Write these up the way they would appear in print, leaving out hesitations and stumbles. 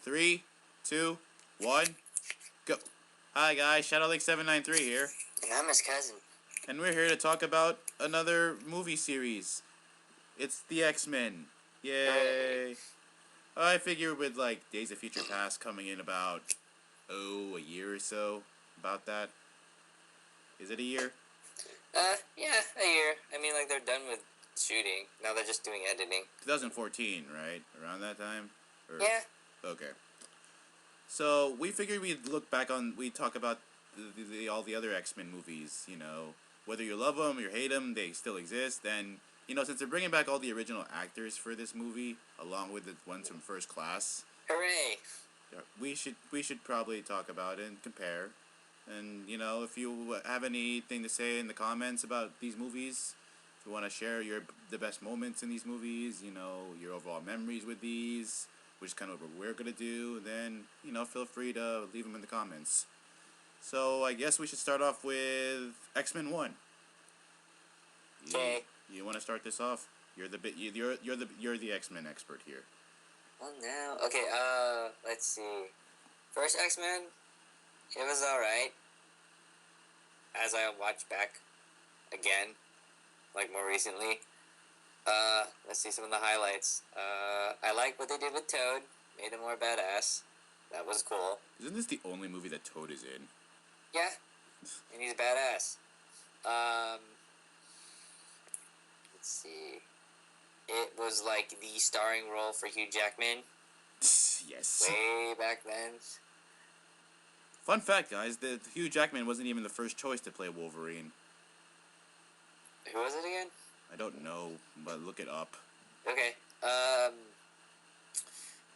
3, 2, 1, go. Hi guys, ShadowLake793 here, And I'm his cousin. and we're here to talk about another movie series. It's the X-Men. Yay! I figure with like Days of Future Past coming in about, a year or so, about that. Is it a year? Yeah, a year. I mean, like, they're done with shooting. Now they're just doing editing. 2014, right? Around that time? Or, Yeah. Okay. So we figured we'd talk about all the other X-Men movies, whether you love them or you hate them, they still exist. And, since they're bringing back all the original actors for this movie, along with the ones from First Class, Hooray! we should probably talk about it and compare. And, if you have anything to say in the comments about these movies, if you want to share the best moments in these movies, your overall memories with these, which is kind of what we're going to do, then, feel free to leave them in the comments. So, I guess we should start off with X-Men 1. Okay. You want to start this off? You're the X-Men expert here. Well, now... Okay, let's see. First X-Men, it was alright. As I watched back again, like, more recently. Let's see some of the highlights. I like what they did with Toad. Made him more badass. That was cool. Isn't this the only movie that Toad is in? Yeah. And he's badass. Let's see. It was like the starring role for Hugh Jackman. Yes. Way back then. Fun fact, guys, that Hugh Jackman wasn't even the first choice to play Wolverine. Who was it again? I don't know, but look it up. Okay.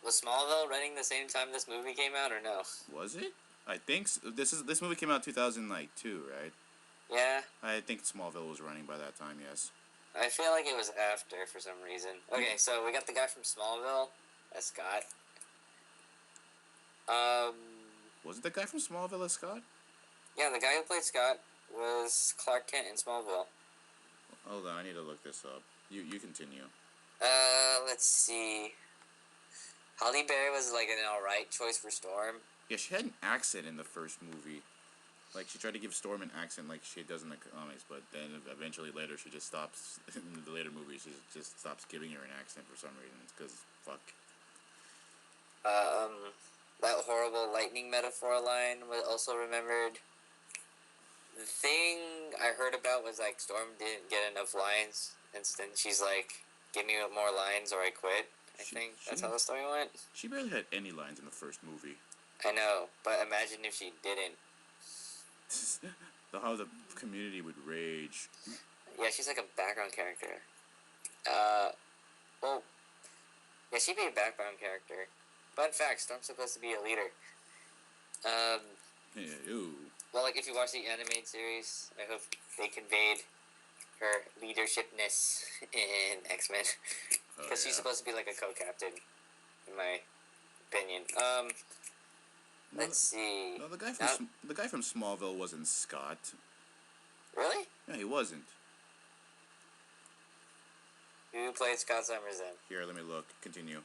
Was Smallville running the same time this movie came out, or no? Was it? I think so. This movie came out in 2002, right? Yeah. I think Smallville was running by that time. Yes. I feel like it was after for some reason. Okay, so we got the guy from Smallville. That's Scott. Was it the guy from Smallville as Scott? Yeah, the guy who played Scott was Clark Kent in Smallville. Hold on, I need to look this up. You continue. Let's see. Halle Berry was like an alright choice for Storm. Yeah, she had an accent in the first movie. Like, she tried to give Storm an accent like she does in the comics, but then eventually later she just stops. In the later movies, she just stops giving her an accent for some reason. It's because, fuck. That horrible lightning metaphor line was also remembered. The thing I heard about was, like, Storm didn't get enough lines, and then she's like, give me more lines or I quit. I think that's how the story went. She barely had any lines in the first movie. I know, but imagine if she didn't. How the community would rage. Yeah, she's like a background character. Well, yeah, she'd be a background character. Fun fact, Storm's supposed to be a leader. Yeah, ew. Well, like, if you watch the animated series, I hope they conveyed her leadershipness in X-Men. Because she's supposed to be like a co-captain, in my opinion. Let's see. No, the guy from Smallville wasn't Scott. Really? Yeah, he wasn't. Who played Scott Summers then? Here, let me look. Continue.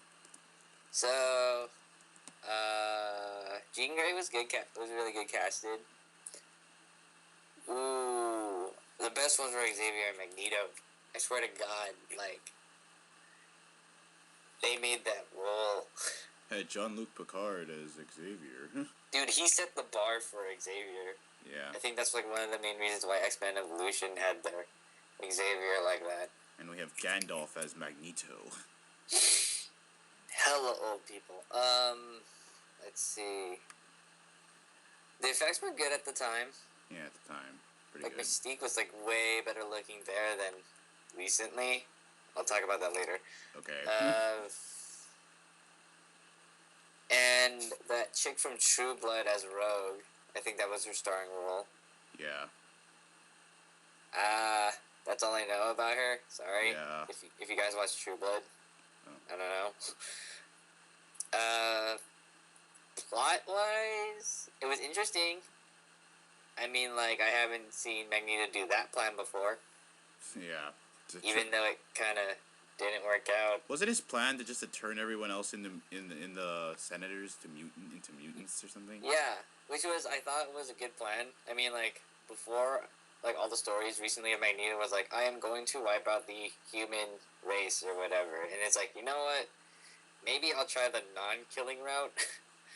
So, Jean Grey was good. Was really good casted. Ooh, the best ones were Xavier and Magneto. I swear to God, like, they made that role. Had Jean-Luc Picard as Xavier. Dude, he set the bar for Xavier. Yeah. I think that's like one of the main reasons why X-Men Evolution had their Xavier like that. And we have Gandalf as Magneto. Hella old people. Let's see. The effects were good at the time. Yeah, at the time. Pretty like, good. Mystique was like way better looking there than recently. I'll talk about that later. Okay. And that chick from True Blood as Rogue, I think that was her starring role. Yeah. That's all I know about her. Sorry. Yeah. If you guys watch True Blood. Oh. I don't know. Plot-wise, it was interesting. I mean, like, I haven't seen Magneto do that plan before. Yeah. Even though it kind of didn't work out. Was it his plan to just to turn everyone else in the senators to into mutants or something? Yeah, which was I thought was a good plan. I mean, like before, like all the stories recently of Magneto was like, I am going to wipe out the human race or whatever, and it's like, you know what? Maybe I'll try the non-killing route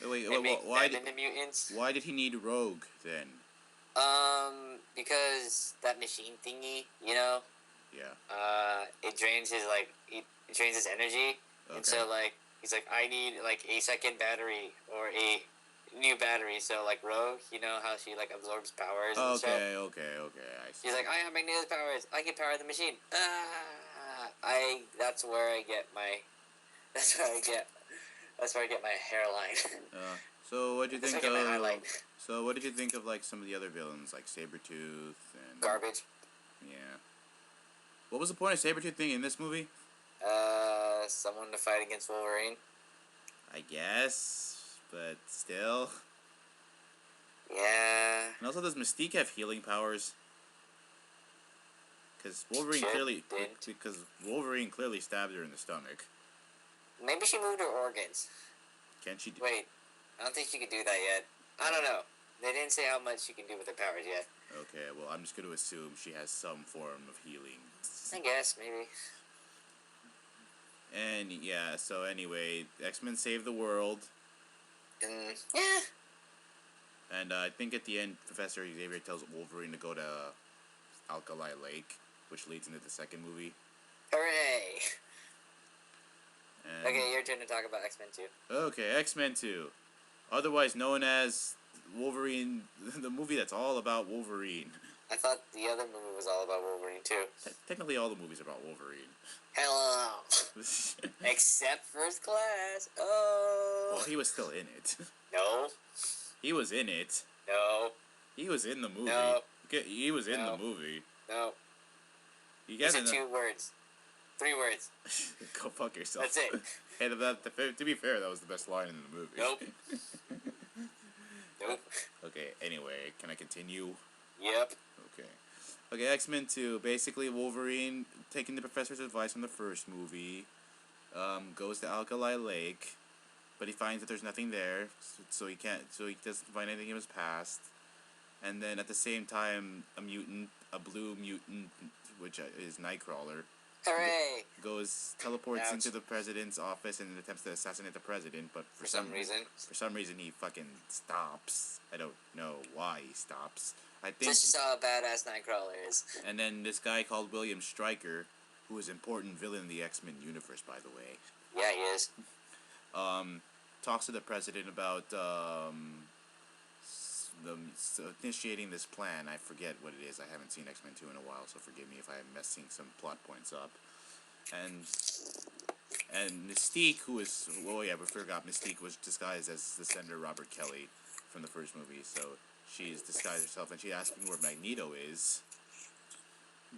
and make them into mutants. Why did he need Rogue then? Because that machine thingy, you know, Yeah. it drains his it drains his energy, Okay. and so like he's like, I need like a second battery or a new battery. So like Rogue, you know how she like absorbs powers and stuff. Okay. I see. He's like, I have Magneto's powers. I can power the machine. That's where I get my. That's where I get. That's where I get my hairline. So what do you That's think where I get my highlight. So what did you think of like some of the other villains like Sabretooth and Garbage. Yeah. What was the point of Sabretooth thing in this movie? Someone to fight against Wolverine. I guess, but still. Yeah. And also, does Mystique have healing powers? Because Wolverine clearly stabbed her in the stomach. Maybe she moved her organs. Can't she? Wait, I don't think she can do that yet. I don't know. They didn't say how much she can do with her powers yet. Okay, well, I'm just going to assume she has some form of healing. I guess, maybe. And yeah, so anyway, X-Men save the world. Yeah. And I think at the end, Professor Xavier tells Wolverine to go to Alkali Lake, which leads into the second movie. Hooray! And okay, your turn to talk about X-Men 2. Okay, X-Men 2. Otherwise known as Wolverine, the movie that's all about Wolverine. I thought the other movie was all about Wolverine too. Technically, all the movies are about Wolverine. Hello! Except First Class. Oh! Well, he was still in it. No. He was in it. No. He was in the movie. No. He was in the movie. No. You These are 2 words. 3 words. Go fuck yourself. That's it. Hey, to be fair, that was the best line in the movie. Nope. Nope. Okay, anyway, can I continue? Yep. Okay, X-Men 2. Basically, Wolverine, taking the Professor's advice from the first movie, goes to Alkali Lake, but he finds that there's nothing there, so he doesn't find anything in his past. And then at the same time, a blue mutant, which is Nightcrawler, Hooray! teleports Ouch. into the president's office and attempts to assassinate the president, but For some reason, he fucking stops. I don't know why he stops. I think just how badass Nightcrawler is. And then this guy called William Stryker, who is an important villain in the X-Men universe, by the way. Yeah, he is. Talks to the president about initiating this plan. I forget what it is. I haven't seen X-Men 2 in a while, so forgive me if I'm messing some plot points up. And Mystique, we forgot Mystique was disguised as the Senator Robert Kelly from the first movie, so she's disguised herself, and she's asking where Magneto is.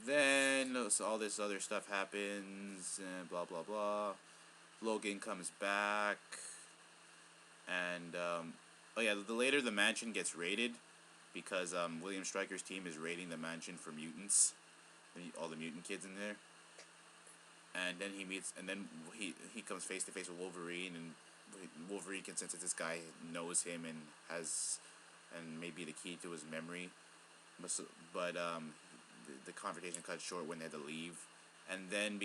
Then all this other stuff happens, and blah blah blah. Logan comes back, and the later the mansion gets raided, because William Stryker's team is raiding the mansion for mutants, all the mutant kids in there. And then he comes face to face with Wolverine, and Wolverine can sense that this guy knows him and may be the key to his memory. But the conversation cut short when they had to leave, and then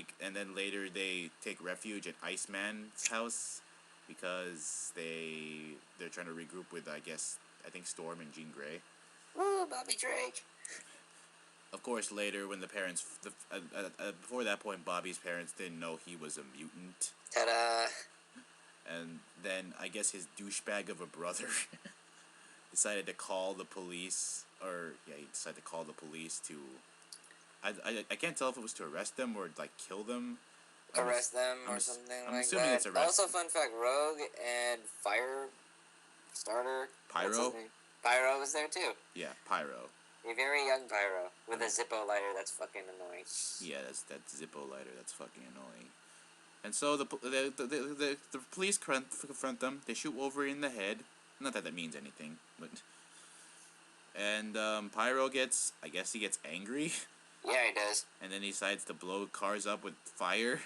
later they take refuge at Iceman's house because they're trying to regroup with I think Storm and Jean Grey. Woo, Bobby Drake. Of course, later when the parents, before that point, Bobby's parents didn't know he was a mutant. Ta-da! And then I guess his douchebag of a brother decided to call the police, he decided to call the police to. I can't tell if it was to arrest them or like kill them. Arrest them or something I'm like assuming that. it's arrest. Also, fun fact: Rogue and Firestarter. Pyro. Pyro was there too. Yeah, Pyro. A very young Pyro with a Zippo lighter that's fucking annoying. Yeah, that Zippo lighter that's fucking annoying. And so the police confront them. They shoot Wolverine in the head. Not that means anything, but. And Pyro gets angry. Yeah, he does. And then he decides to blow cars up with fire.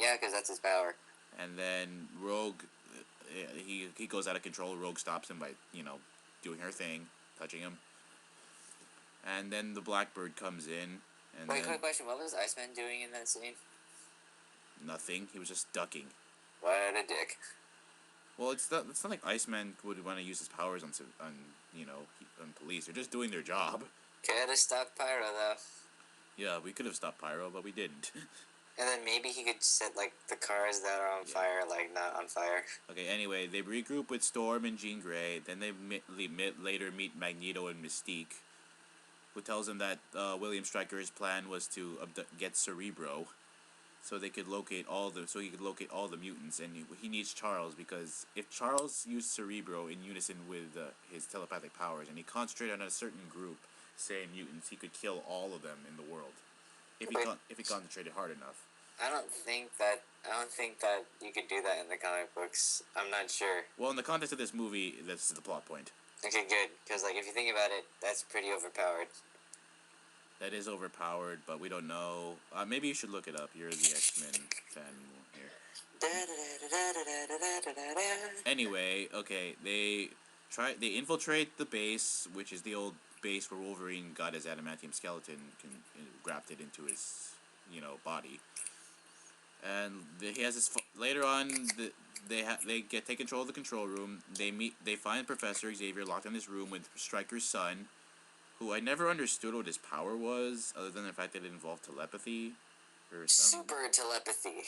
Yeah, because that's his power. And then Rogue, he goes out of control. Rogue stops him by doing her thing, touching him. And then the Blackbird comes in, and Wait, then quick question. What was Iceman doing in that scene? nothing. He was just ducking. What a dick. Well, it's not like Iceman would want to use his powers on police. They're just doing their job. Could have stopped Pyro, though. Yeah, we could have stopped Pyro, but we didn't. And then maybe he could set, like, the cars that are on Yeah. fire, like, not on fire. Okay, anyway, they regroup with Storm and Jean Grey. Then they later meet Magneto and Mystique, who tells them that William Stryker's plan was to get Cerebro, so he could locate all the mutants, and he needs Charles, because if Charles used Cerebro in unison with his telepathic powers, and he concentrated on a certain group, say mutants, he could kill all of them in the world. If he concentrated hard enough. I don't think that you could do that in the comic books. I'm not sure. Well, in the context of this movie, this is the plot point. Okay, good. Because, like, if you think about it, that's pretty overpowered. That is overpowered, but we don't know. Maybe you should look it up. You're the X-Men fan here. Anyway, okay, they infiltrate the base, which is the old base where Wolverine got his adamantium skeleton grafted into his, body. And he has this. Later on, they take control of the control room. They find Professor Xavier locked in this room with Stryker's son, who I never understood what his power was, other than the fact that it involved telepathy, or Super telepathy.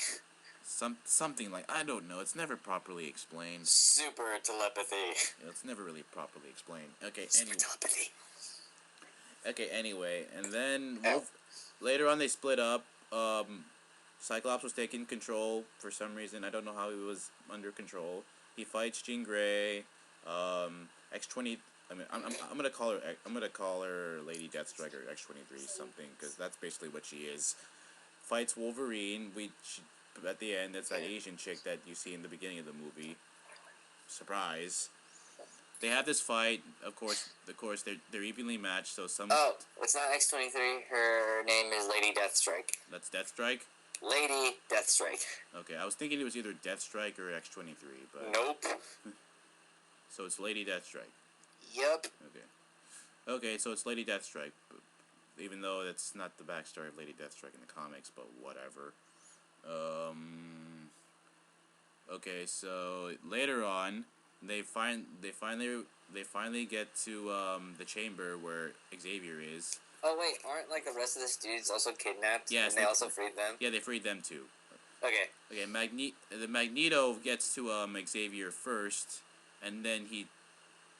something like, I don't know. It's never properly explained. Super telepathy. It's never really properly explained. Okay, Super telepathy. Okay, anyway, and then later on they split up. Cyclops was taking control for some reason. I don't know how he was under control. He fights Jean Grey. X-20. I mean, I'm gonna call her Lady Deathstrike or X-23 something, because that's basically what she is. Fights Wolverine. At the end, that's that Asian chick that you see in the beginning of the movie. Surprise. They have this fight. Of course, they're evenly matched. So some. Oh, it's not X-23. Her name is Lady Deathstrike. That's Deathstrike. Lady Deathstrike. Okay, I was thinking it was either Deathstrike or X-23, but. Nope. So it's Lady Deathstrike. Yep. Okay, so it's Lady Deathstrike, even though that's not the backstory of Lady Deathstrike in the comics, but whatever. Okay, so later on, they finally get to the chamber where Xavier is. Oh wait, aren't like the rest of the dudes also kidnapped? Yes, and they also freed them. Yeah, they freed them too. Okay. Okay, the Magneto gets to Xavier first, and then he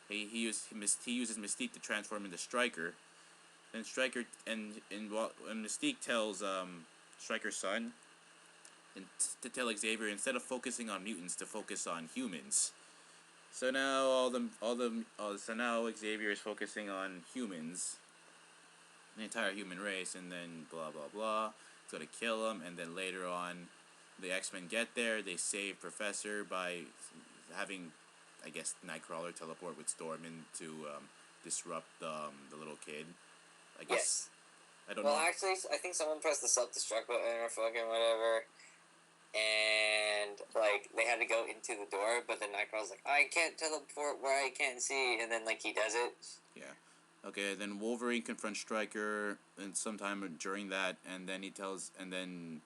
uses Mystique to transform into Stryker. And Stryker and Mystique tells Stryker's son to tell Xavier, instead of focusing on mutants, to focus on humans. So now now Xavier is focusing on humans, the entire human race, and then blah blah blah. It's gonna kill him, and then later on, the X-Men get there. They save Professor by having, I guess, Nightcrawler teleport with Storm in to disrupt the little kid. I guess. Yes. I don't know. Well, actually, I think someone pressed the self-destruct button or fucking whatever, and like they had to go into the door, but then Nightcrawler's like, I can't teleport where I can't see, and then like he does it. Yeah. Okay. Then Wolverine confronts Stryker, and sometime during that, and then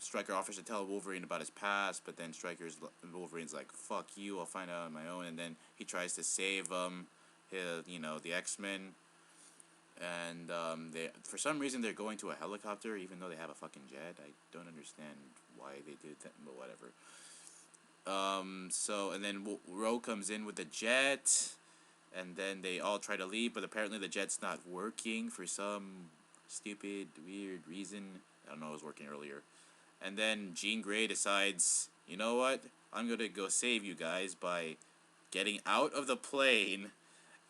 Stryker offers to tell Wolverine about his past, but then Wolverine's like, "Fuck you! I'll find out on my own." And then he tries to save the X-Men, and for some reason they're going to a helicopter, even though they have a fucking jet. I don't understand why they did that, but whatever. So and then Rogue comes in with the jet, and then they all try to leave, but apparently the jet's not working for some stupid, weird reason. I don't know, it was working earlier. And then Jean Grey decides, you know what? I'm going to go save you guys by getting out of the plane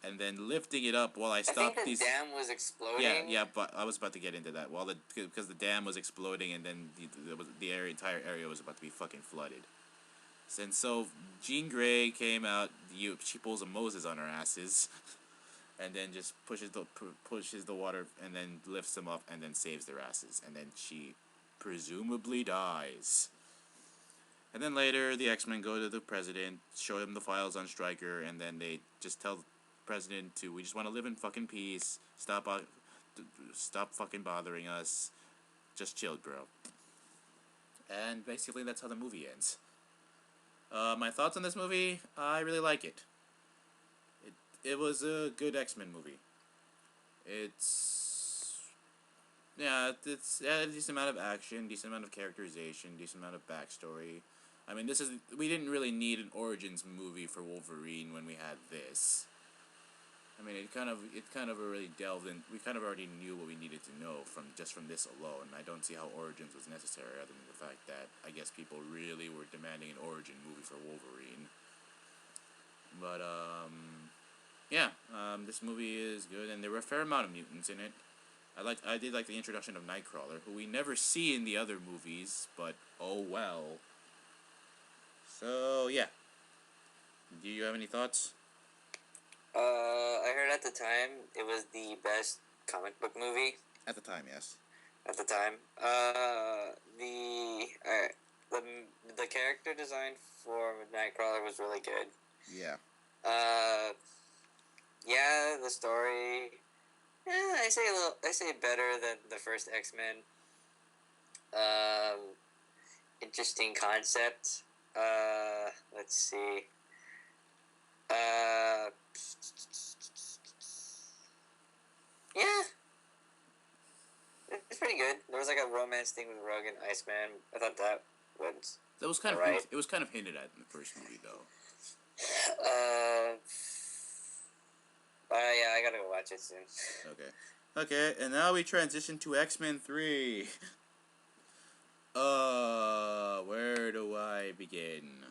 and then lifting it up while I stop these... I think the dam was exploding. Yeah, but I was about to get into that. Because the dam was exploding, and then the entire area was about to be fucking flooded. And so Jean Grey came out, she pulls a Moses on her asses, and then just pushes the water, and then lifts them up, and then saves their asses. And then she presumably dies. And then later, the X-Men go to the president, show him the files on Stryker, and then they just tell the president we just want to live in fucking peace. Stop fucking bothering us. Just chill, bro. And basically, that's how the movie ends. My thoughts on this movie, I really like it. It was a good X-Men movie. It's a decent amount of action, decent amount of characterization, decent amount of backstory. I mean, we didn't really need an origins movie for Wolverine when we had this. I mean, it kind of already delved in. We kind of already knew what we needed to know from this alone. I don't see how origins was necessary, other than the fact that I guess people really were demanding an origin movie for Wolverine. But this movie is good, and there were a fair amount of mutants in it. I did like the introduction of Nightcrawler, who we never see in the other movies, but oh well. So yeah, do you have any thoughts? I heard at the time it was the best comic book movie. At the time, yes. At the time, the character design for Nightcrawler was really good. Yeah. The story. Yeah, I say better than the first X-Men. Interesting concept. Let's see. Yeah. It's pretty good. There was like a romance thing with Rogue and Iceman. I thought that was kind right. It was kind of hinted at in the first movie, though. Yeah, I gotta go watch it soon. Okay, and now we transition to X-Men 3. Where do I begin?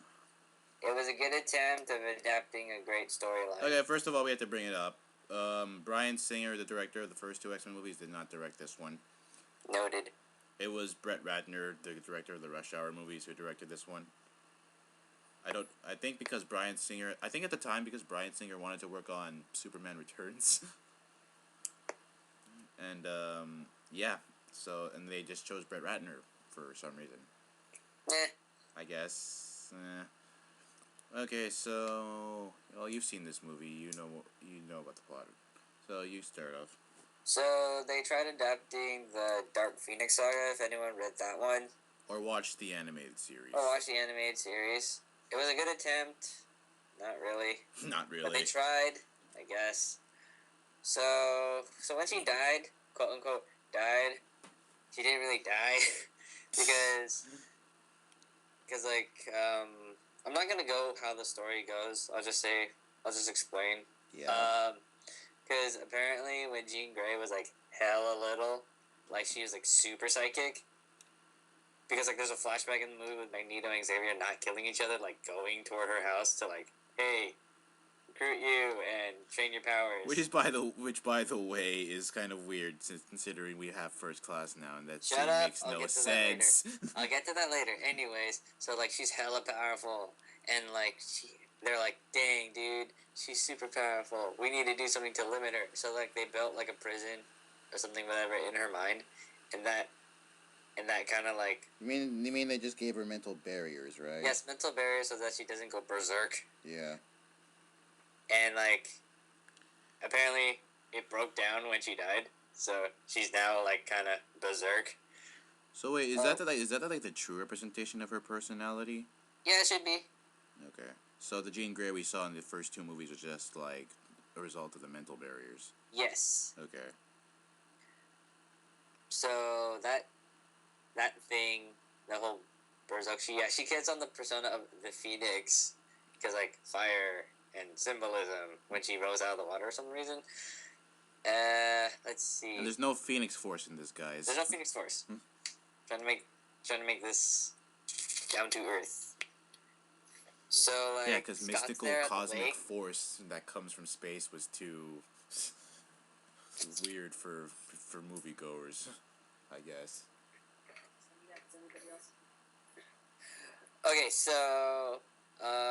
It was a good attempt of adapting a great storyline. Okay, first of all, we have to bring it up. Bryan Singer, the director of the first two X-Men movies, did not direct this one. Noted. It was Brett Ratner, the director of the Rush Hour movies, who directed this one. I think at the time, because Bryan Singer wanted to work on Superman Returns. And, and they just chose Brett Ratner for some reason. I guess. Okay, so, well, you've seen this movie, you know about the plot. So, you start off. So, they tried adapting the Dark Phoenix saga, if anyone read that one. Or watched the animated series. It was a good attempt. Not really. Not really. But they tried, I guess. So when she died, quote unquote, died, she didn't really die. because I'm not gonna go how the story goes. I'll just explain. Yeah. Because apparently when Jean Grey was like hella little, like she was like super psychic. Because like there's a flashback in the movie with Magneto and Xavier not killing each other, like going toward her house to like, hey, recruit you and train your powers. Which by the way is kind of weird, considering we have First Class now, and that makes no sense. I'll get to that later. Anyways, so like she's hella powerful, and like they're like, dang dude, she's super powerful. We need to do something to limit her. So like they built like a prison or something, whatever, in her mind, and that kind of like. You mean they just gave her mental barriers, right? Yes, mental barriers so that she doesn't go berserk. Yeah. And like, apparently it broke down when she died, so she's now like kind of berserk. So wait, is that the true representation of her personality? Yeah, it should be. Okay, so the Jean Grey we saw in the first two movies was just like a result of the mental barriers. Yes. Okay. So that thing, the whole berserk, she gets on the persona of the Phoenix because like fire and symbolism when she rose out of the water for some reason. Let's see. And there's no Phoenix Force in this, guys. There's no Phoenix Force. Trying to make this down to earth. So like, yeah, because mystical cosmic force that comes from space was too weird for moviegoers, I guess. Okay, so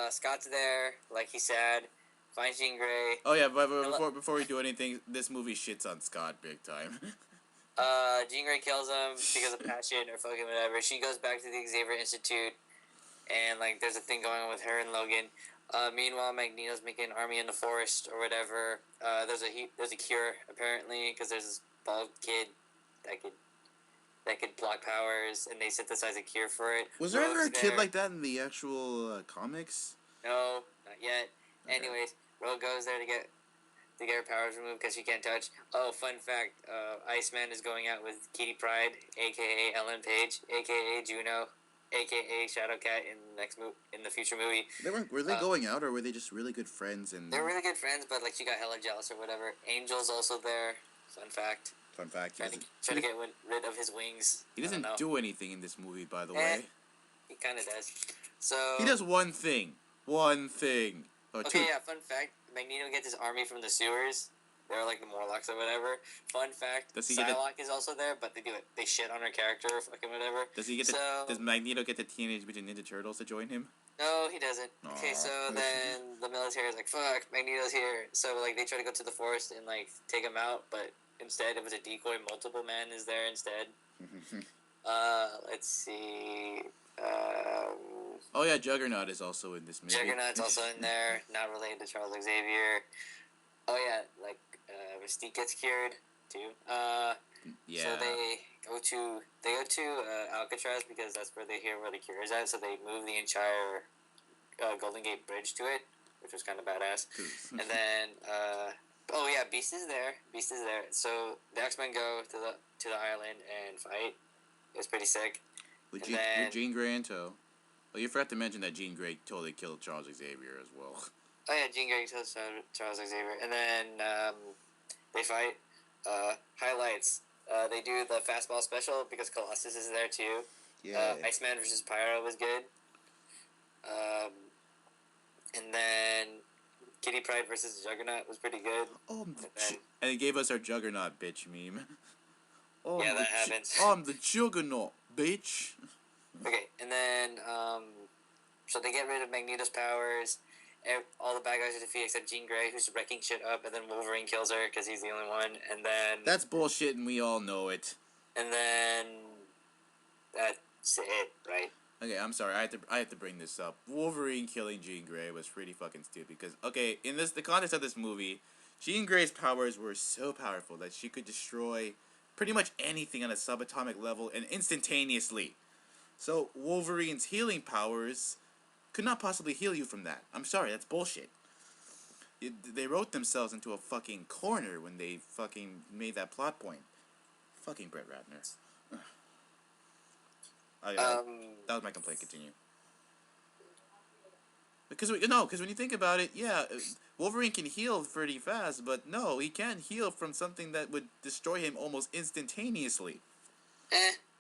Scott's there, like he said, finds Jean Grey. Oh yeah, but before we do anything, this movie shits on Scott big time. Jean Grey kills him because of passion or fucking whatever. She goes back to the Xavier Institute, and like there's a thing going on with her and Logan. Meanwhile, Magneto's making an army in the forest or whatever. There's a cure apparently because there's this bald kid that could block powers, and they synthesize a cure for it. Was there ever a kid like that in the actual comics? No, not yet. Okay. Anyways, Rogue goes there to get her powers removed because she can't touch. Oh, fun fact: Iceman is going out with Kitty Pryde, aka Ellen Page, aka Juno, aka Shadowcat in the future movie. Were they going out, or were they just really good friends? And they're really good friends, but like she got hella jealous or whatever. Angel's also there. Fun fact. Fun fact. Trying to get rid of his wings. He doesn't do anything in this movie, by the way. He kind of does. So he does one thing. One thing. Okay, yeah. Fun fact: Magneto gets his army from the sewers. They're like the Morlocks or whatever. Fun fact: Psylocke is also there, but they shit on her character or fucking whatever. Does Magneto get the Teenage Mutant Ninja Turtles to join him? No, he doesn't. Aww. Okay, so then the military is like, "Fuck, Magneto's here." So like they try to go to the forest and like take him out, but instead it was a decoy. Multiple Man is there instead. Let's see. Oh yeah, Juggernaut is also in this movie. Juggernaut's also in there, not related to Charles Xavier. Oh yeah, like Mystique gets cured too. Yeah. So they go to Alcatraz because that's where they hear where the cure is at. So they move the entire Golden Gate Bridge to it, which was kind of badass. And then oh yeah, Beast is there. So the X-Men go to the island and fight. It was pretty sick. With Jean Grey in tow. Oh, you forgot to mention that Jean Grey totally killed Charles Xavier as well. Oh yeah, Jean Grey kills Charles Xavier, and then they fight. Highlights. They do the fastball special because Colossus is there too. Yeah. Iceman versus Pyro was good. And then Kitty Pryde versus Juggernaut was pretty good. Oh, and it gave us our Juggernaut bitch meme. Oh, yeah, that happens. I'm the Juggernaut bitch. Okay, and then so they get rid of Magneto's powers. All the bad guys are defeated except Jean Grey, who's wrecking shit up, and then Wolverine kills her because he's the only one. And then that's bullshit, and we all know it. And then that's it, right? Okay, I'm sorry. I have to bring this up. Wolverine killing Jean Grey was pretty fucking stupid. Because in the context of this movie, Jean Grey's powers were so powerful that she could destroy pretty much anything on a subatomic level and instantaneously. So Wolverine's healing powers could not possibly heal you from that. I'm sorry, that's bullshit. They wrote themselves into a fucking corner when they fucking made that plot point. Fucking Brett Ratner. That was my complaint. Continue. Because when you think about it, yeah, Wolverine can heal pretty fast, but no, he can't heal from something that would destroy him almost instantaneously.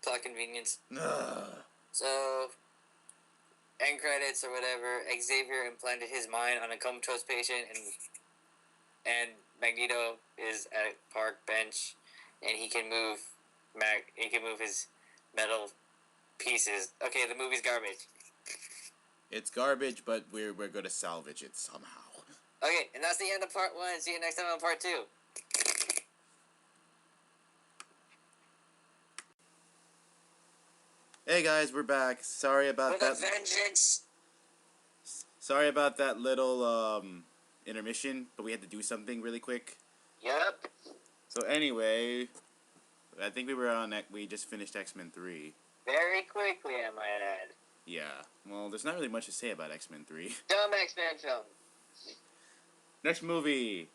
Plot convenience. Ugh. So, end credits or whatever. Xavier implanted his mind on a comatose patient, and Magneto is at a park bench, and he can move his metal pieces. Okay, the movie's garbage. It's garbage, but we're gonna salvage it somehow. Okay, and that's the end of part 1. See you next time on part 2. Hey guys, we're back. Sorry about that. With a vengeance. Sorry about that little intermission, but we had to do something really quick. Yep. So anyway, I think we just finished X-Men 3. Very quickly, I might add. Yeah. Well, there's not really much to say about X-Men 3. Dumb X-Men film. Next movie,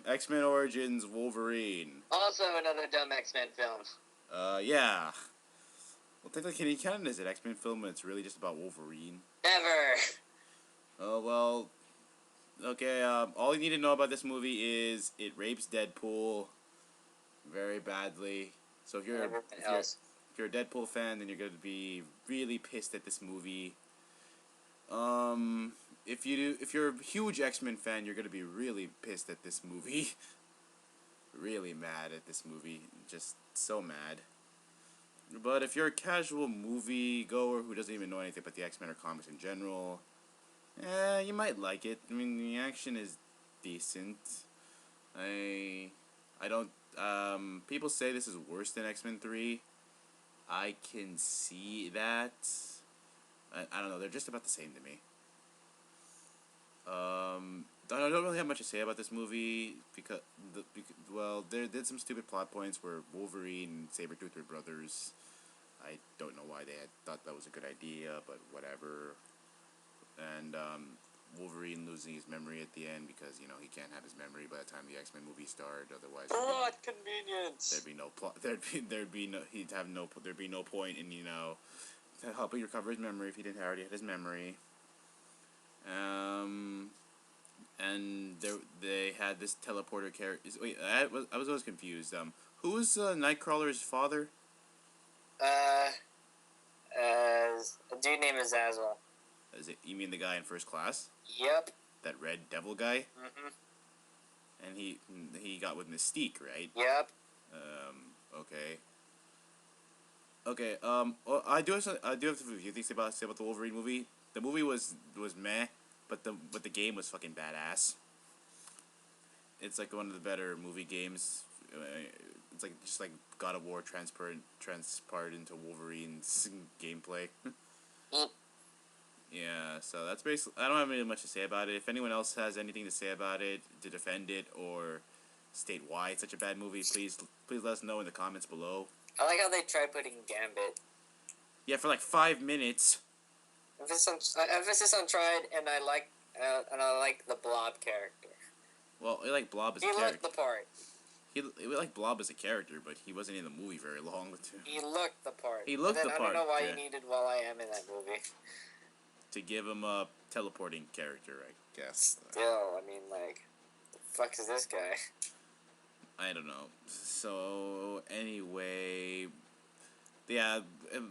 X-Men Origins Wolverine. Also another dumb X-Men film. Yeah. Well, technically, can you count it as an X-Men film when it's really just about Wolverine? Never. Oh, well, okay, all you need to know about this movie is it rapes Deadpool very badly. So if you're a Deadpool fan, then you're going to be really pissed at this movie. If you're a huge X-Men fan, you're going to be really pissed at this movie. Really mad at this movie. Just so mad. But if you're a casual movie goer who doesn't even know anything about the X-Men or comics in general, you might like it. I mean, the action is decent. I don't People say this is worse than X-Men 3. I can see that. I don't know. They're just about the same to me. I don't really have much to say about this movie well, there did some stupid plot points where Wolverine and Sabretooth were brothers. I don't know why they had thought that was a good idea, but whatever. And Wolverine losing his memory at the end because he can't have his memory by the time the X-Men movie started. Otherwise, plot convenience. There'd be no plot. There'd be no. He'd have no. There'd be no point in helping recover his memory if he didn't already have his memory. And they had this teleporter character. Wait, I was always confused. Who was Nightcrawler's father? A dude named Azazel. You mean the guy in First Class? Yep. That red devil guy? Mm-hmm. And he got with Mystique, right? Yep. Okay. Okay. Well, I do have a few things to say about the Wolverine movie. The movie was meh, but the game was fucking badass. It's like one of the better movie games. It's like just like God of War transpired into Wolverine's gameplay. Yeah, so that's basically. I don't have really much to say about it. If anyone else has anything to say about it, to defend it, or state why it's such a bad movie, please let us know in the comments below. I like how they tried putting Gambit. Yeah, for like 5 minutes. Emphasis on tried, and I like the Blob character. Well, I like Blob as a He character. looked the part. He like Blob as a character, but he wasn't in the movie very long. He looked the part. He looked the part. I don't know why you needed Will I Am in that movie. To give him a teleporting character, I guess. Still, I mean, like, the fuck is this guy? I don't know. So, anyway, yeah,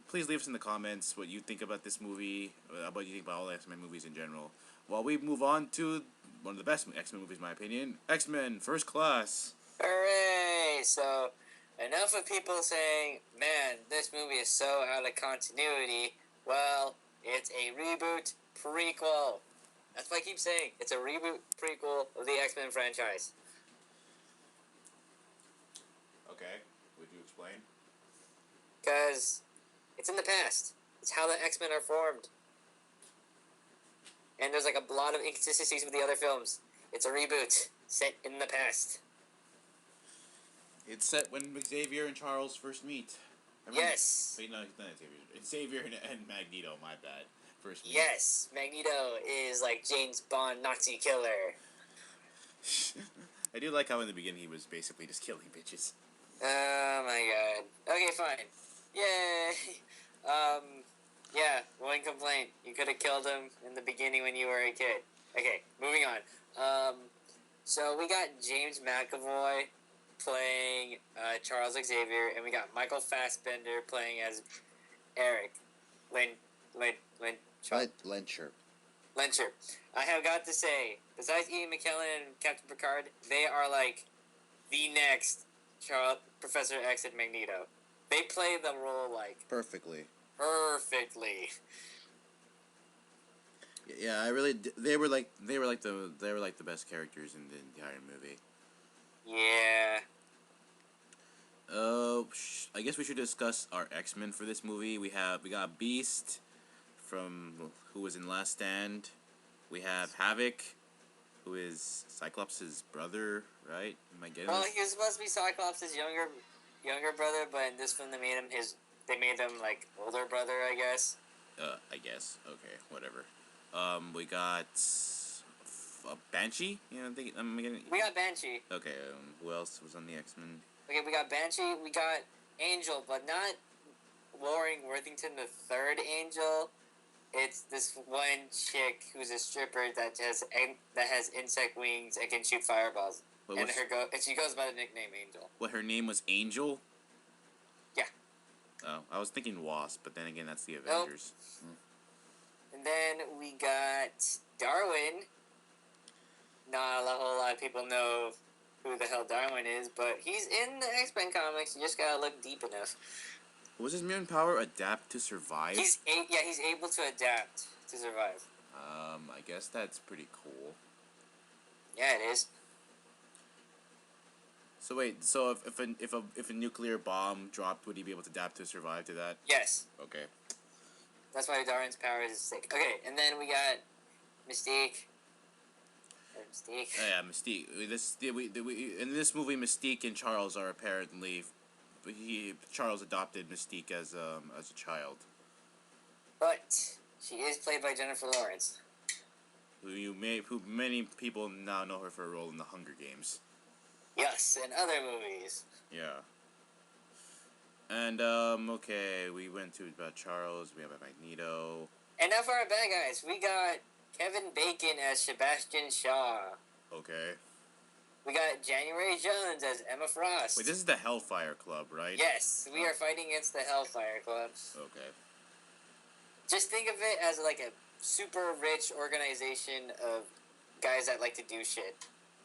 please leave us in the comments what you think about this movie, what you think about all the X-Men movies in general. While we move on to one of the best X-Men movies, in my opinion, X-Men First Class. Hooray! So, enough of people saying, man, this movie is so out of continuity. Well, it's a reboot prequel. That's what I keep saying. It's a reboot prequel of the X-Men franchise. Okay, would you explain? Because it's in the past. It's how the X-Men are formed. And there's like a lot of inconsistencies with the other films. It's a reboot set in the past. It's set when Xavier and Charles first meet. Yes. Wait, no, it's not Xavier. It's Xavier and Magneto, my bad. First meet. Yes, Magneto is like James Bond Nazi killer. I do like how in the beginning he was basically just killing bitches. Oh my god. Okay, fine. Yay. Yeah, one complaint. You could have killed him in the beginning when you were a kid. Okay, moving on. So we got James McAvoy playing Charles Xavier, and we got Michael Fassbender playing as Eric Lencher. I have got to say, besides Ian McKellen and Captain Picard, they are like the next Professor X and Magneto. They play the role like Perfectly. Yeah, they were like the best characters in the entire movie. Yeah. I guess we should discuss our X-Men for this movie. We got Beast who was in Last Stand. We have Havoc, who is Cyclops' brother, right? Am I getting Well, this? he was supposed to be Cyclops' younger brother, but in this film they made him like older brother, I guess. I guess. Okay, whatever. We got Banshee. We got Banshee. Okay. Who else was on the X-Men? Okay, we got Banshee. We got Angel, but not Warren Worthington, the third Angel. It's this one chick who's a stripper that has insect wings and can shoot fireballs. And she goes by the nickname Angel. What, her name was Angel? Yeah. Oh, I was thinking Wasp, but then again, that's the Avengers. Nope. And then we got Darwin. Not a whole lot of people know who the hell Darwin is, but he's in the X-Men comics. You just gotta look deep enough. Was his mutant power adapt to survive? He's able to adapt to survive. I guess that's pretty cool. Yeah, it is. So wait, so if a nuclear bomb dropped, would he be able to adapt to survive to that? Yes. Okay. That's why Darwin's power is sick. Okay, and then we got Mystique. Mystique. Yeah, Mystique. In this movie, Mystique and Charles are apparently Charles adopted Mystique as a child. But she is played by Jennifer Lawrence. Who many people now know her for a role in the Hunger Games. Yes, and other movies. Yeah. And okay, we went to about Charles. We have Magneto. And now for our bad guys, we got Kevin Bacon as Sebastian Shaw. Okay. We got January Jones as Emma Frost. Wait, this is the Hellfire Club, right? Yes, we are fighting against the Hellfire Club. Okay. Just think of it as like a super rich organization of guys that like to do shit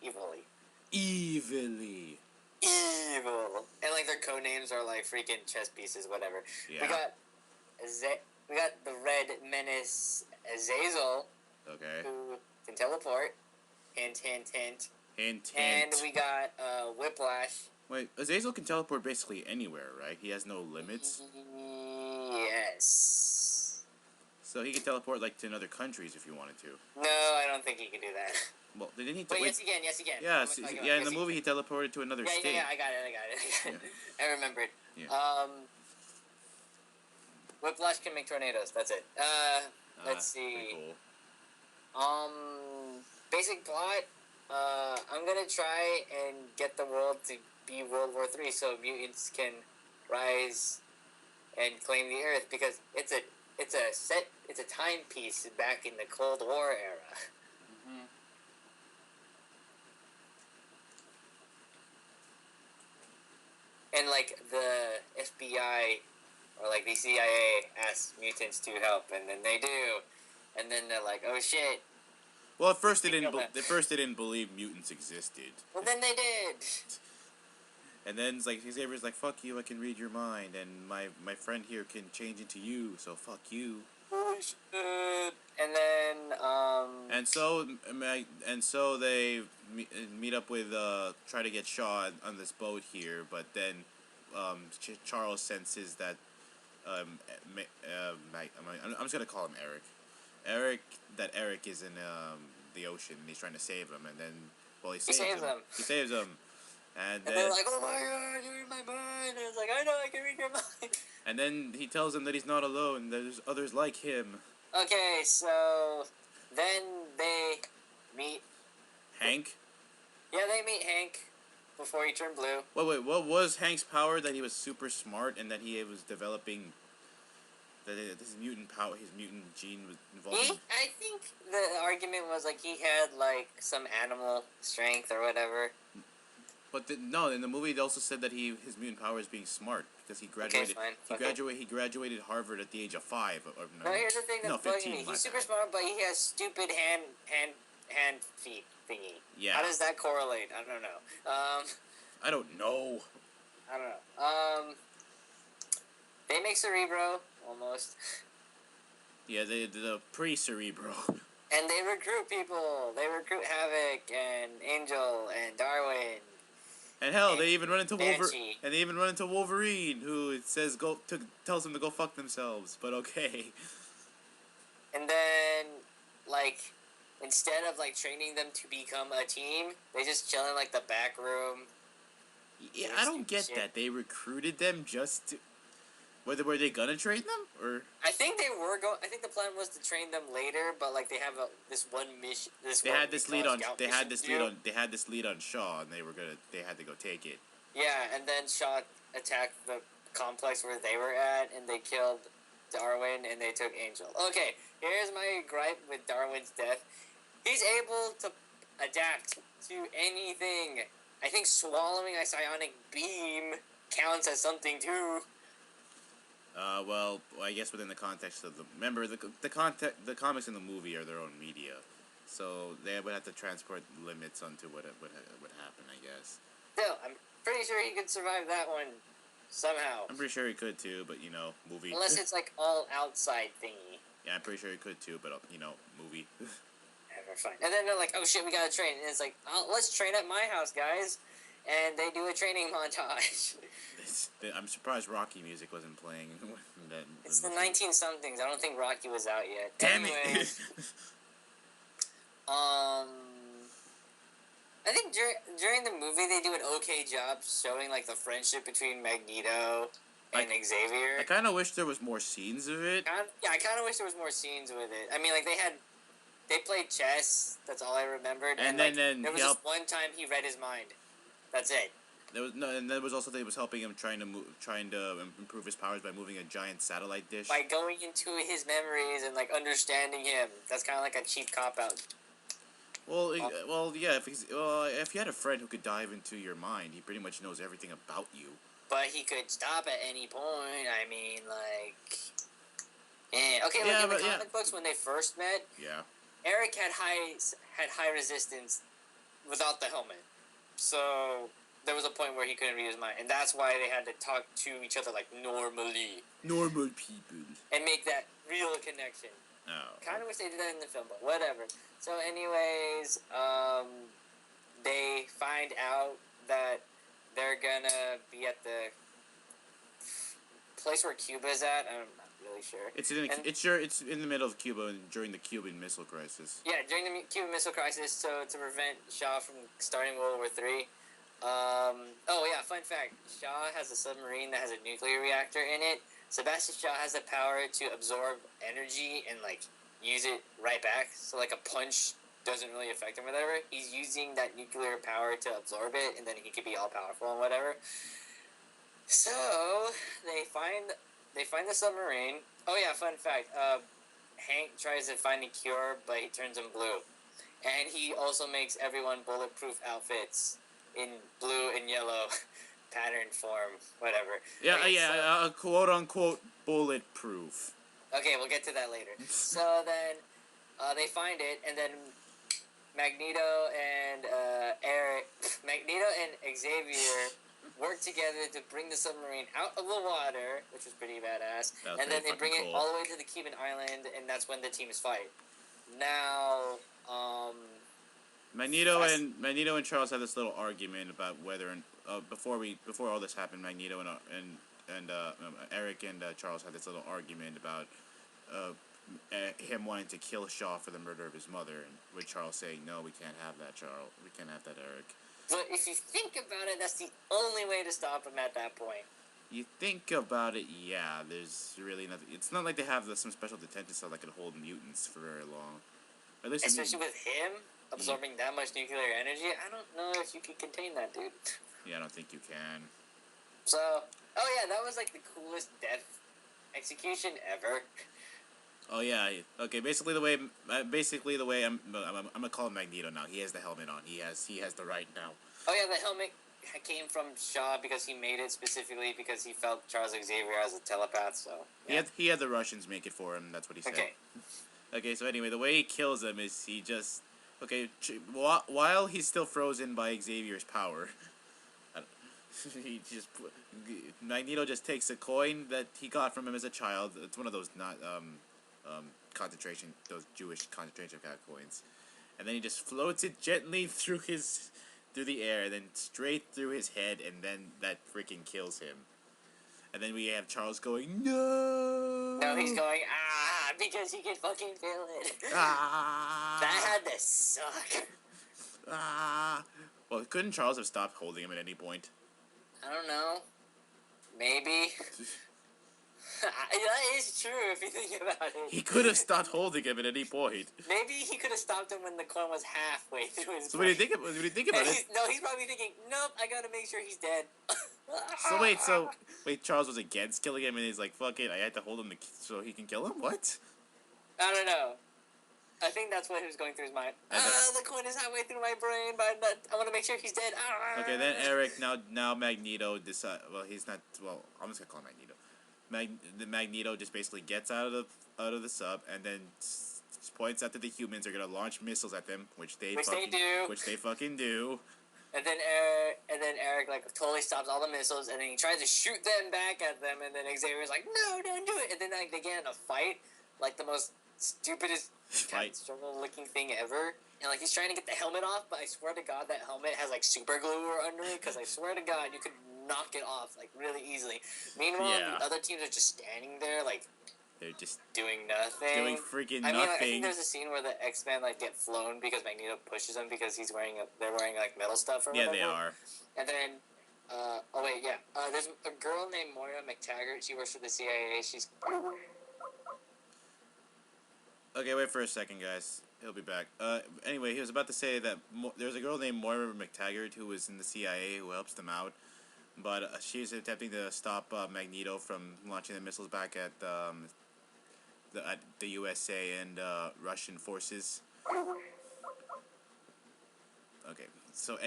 evilly. Evilly. Evil. And like their codenames are like freaking chess pieces, whatever. Yeah. We got the Red Menace Azazel. Okay. Who can teleport. Hint, hint, hint. Hint, And hint. we got Whiplash. Wait, Azazel can teleport basically anywhere, right? He has no limits. Yes. So he can teleport like to other countries if you wanted to. No, I don't think he can do that. Well, didn't he? But yes, he can. Yes, he can. Yes, yeah. In the movie, he teleported to another state. Yeah, I got it. Yeah. I remembered. Yeah. Whiplash can make tornadoes. That's it. Let's see. Cool. Basic plot. I'm gonna try and get the world to be World War III so mutants can rise and claim the Earth because it's a timepiece back in the Cold War era. Mm-hmm. And like the FBI or like the CIA asks mutants to help, and then they do, and then they're like, "Oh shit." Well, at first they didn't believe mutants existed. Well, then they did. And then it's like Xavier's like, "Fuck you! I can read your mind, and my friend here can change into you. So fuck you." And then And so they meet up with try to get Shaw on this boat here, but then Charles senses that I'm just gonna call him Eric. Eric is in the ocean and he's trying to save him, and then he saves him. He saves him. And they're like, "Oh my god, you read my mind!" And it's like, "I know, I can read your mind." And then he tells him that he's not alone. There's others like him. Okay, so then they meet Hank. Yeah, they meet Hank before he turned blue. Wait, what was Hank's power? That he was super smart and that he was developing. That his mutant power, his mutant gene was involved. I think the argument was like he had like some animal strength or whatever. But no, in the movie they also said that his mutant power is being smart because he graduated. Okay, He graduated Harvard at the age of 5. No, here's the thing that's bugging me. He's super smart, but he has stupid hand feet thingy. Yeah. How does that correlate? I don't know. I don't know. They make Cerebro almost. Yeah, the pre-Cerebro. And they recruit people. They recruit Havoc and Angel and Darwin. And hell, they even run into Wolverine. And they even run into Wolverine, who tells them to go fuck themselves. But okay. And then, like, instead of like training them to become a team, they just chill in like the back room. Yeah, I don't get that. They recruited them just to. Were they gonna train them, or? I think they were going. I think the plan was to train them later, but like they have this one mission. They had this lead on Shaw, and they had to go take it. Yeah, and then Shaw attacked the complex where they were at, and they killed Darwin, and they took Angel. Okay, here's my gripe with Darwin's death. He's able to adapt to anything. I think swallowing a psionic beam counts as something too. Well, I guess within the context of the comics and the movie are their own media, so they would have to transport limits onto what happened, I guess. Still, I'm pretty sure he could survive that one somehow. I'm pretty sure he could too, but movie. Unless it's like all outside thingy. Yeah, I'm pretty sure he could too, but movie. Fine. And then they're like, "Oh shit, we gotta train," and it's like, "Oh, let's train at my house, guys." and they do a training montage. I'm surprised Rocky music wasn't playing. It's the 19-somethings. I don't think Rocky was out yet. Damn Anyways, it! I think during the movie they do an okay job showing like the friendship between Magneto and Xavier. I kind of wish there was more scenes of it. I kind of wish there was more scenes with it. I mean, like they played chess. That's all I remembered. And then there was just one time he read his mind. That's it. There was no, and there was also they was helping him trying to improve his powers by moving a giant satellite dish. By going into his memories and like understanding him. That's kind of like a cheap cop out. Well, yeah. If you had a friend who could dive into your mind, he pretty much knows everything about you. But he could stop at any point. I mean, like, okay, like in the comic books when they first met, Eric had high resistance without the helmet, so there was a point where he couldn't read his mind, and that's why they had to talk to each other like normally, normal people, and make that real connection. Oh. Kind of wish they did that in the film, but whatever. So, anyways, they find out that they're gonna be at the place where Cuba's at. I'm not really sure. It's in the middle of Cuba during the Cuban Missile Crisis. Yeah, during the Cuban Missile Crisis, so to prevent Shaw from starting World War III. Oh yeah, fun fact: Shaw has a submarine that has a nuclear reactor in it. Sebastian Shaw has the power to absorb energy and like use it right back. So like a punch doesn't really affect him or whatever. He's using that nuclear power to absorb it, and then he could be all powerful and whatever. So they find the submarine. Oh yeah, fun fact. Hank tries to find a cure, but he turns him blue, and he also makes everyone bulletproof outfits in blue and yellow pattern form, whatever. Yeah, quote unquote bulletproof. Okay, we'll get to that later. So then, they find it, and then Magneto and Xavier work together to bring the submarine out of the water, which was pretty badass. And then they bring it all the way to the Cuban island, and that's when the teams fight. Now, Magneto and Charles had this little argument about whether before all this happened, Magneto and Eric and Charles had this little argument about him wanting to kill Shaw for the murder of his mother, and with Charles saying, "No, we can't have that, Charles. We can't have that, Eric." But if you think about it, that's the only way to stop him at that point. You think about it, yeah. There's really nothing. It's not like they have some special detention cell that can hold mutants for very long. At least especially with him absorbing that much nuclear energy, I don't know if you can contain that, dude. Yeah, I don't think you can. So, oh yeah, that was like the coolest death execution ever. Oh yeah. Okay. Basically the way I'm gonna call him Magneto now. He has the helmet on. He has the right now. Oh yeah, the helmet came from Shaw because he made it specifically because he felt Charles Xavier as a telepath. So yeah. He had the Russians make it for him. That's what he said. Okay. Okay. So anyway, the way he kills him is he just while he's still frozen by Xavier's power. Magneto just takes a coin that he got from him as a child. It's one of those those Jewish concentration camp coins, and then he just floats it gently through the air, then straight through his head, and then that freaking kills him. And then we have Charles going, "No!" No, he's going, because he can fucking feel it. That had to suck. Well, couldn't Charles have stopped holding him at any point? I don't know. Maybe. That is true if you think about it. He could have stopped holding him at any point. Maybe he could have stopped him when the coin was halfway through his So when you think about it... No, he's probably thinking, nope, I gotta make sure he's dead. So wait, Charles was against killing him, and he's like, fuck it, I had to hold him so he can kill him? What? I don't know. I think that's what was going through his mind. The coin is halfway through my brain, but I want to make sure he's dead. Okay, then Eric, now Magneto decide. Well, he's not. Well, I'm just gonna call him Magneto. The Magneto just basically gets out of the sub and then points out that the humans are gonna launch missiles at them, which they fucking do. And then Eric like totally stops all the missiles, and then he tries to shoot them back at them, and then Xavier's like, no, don't do it. And then like they get in a fight, like the most stupidest struggle looking thing ever. and like he's trying to get the helmet off, but I swear to God that helmet has like super glue under it, because I swear to God you could knock it off like really easily. Meanwhile, Yeah. the other teams are just standing there like They're just doing nothing. doing freaking I mean, like, I nothing. think there's a scene where the X-Men like get flown because Magneto pushes them because they're wearing like metal stuff or Yeah, whatever. they are. And then, there's a girl named Moira McTaggart. She works for the CIA. She's Okay, wait for a second, guys. He'll be back. Anyway, he was about to say that there's a girl named Moira McTaggart who was in the CIA who helps them out, but she's attempting to stop Magneto from launching the missiles back at the USA and Russian forces. Okay, so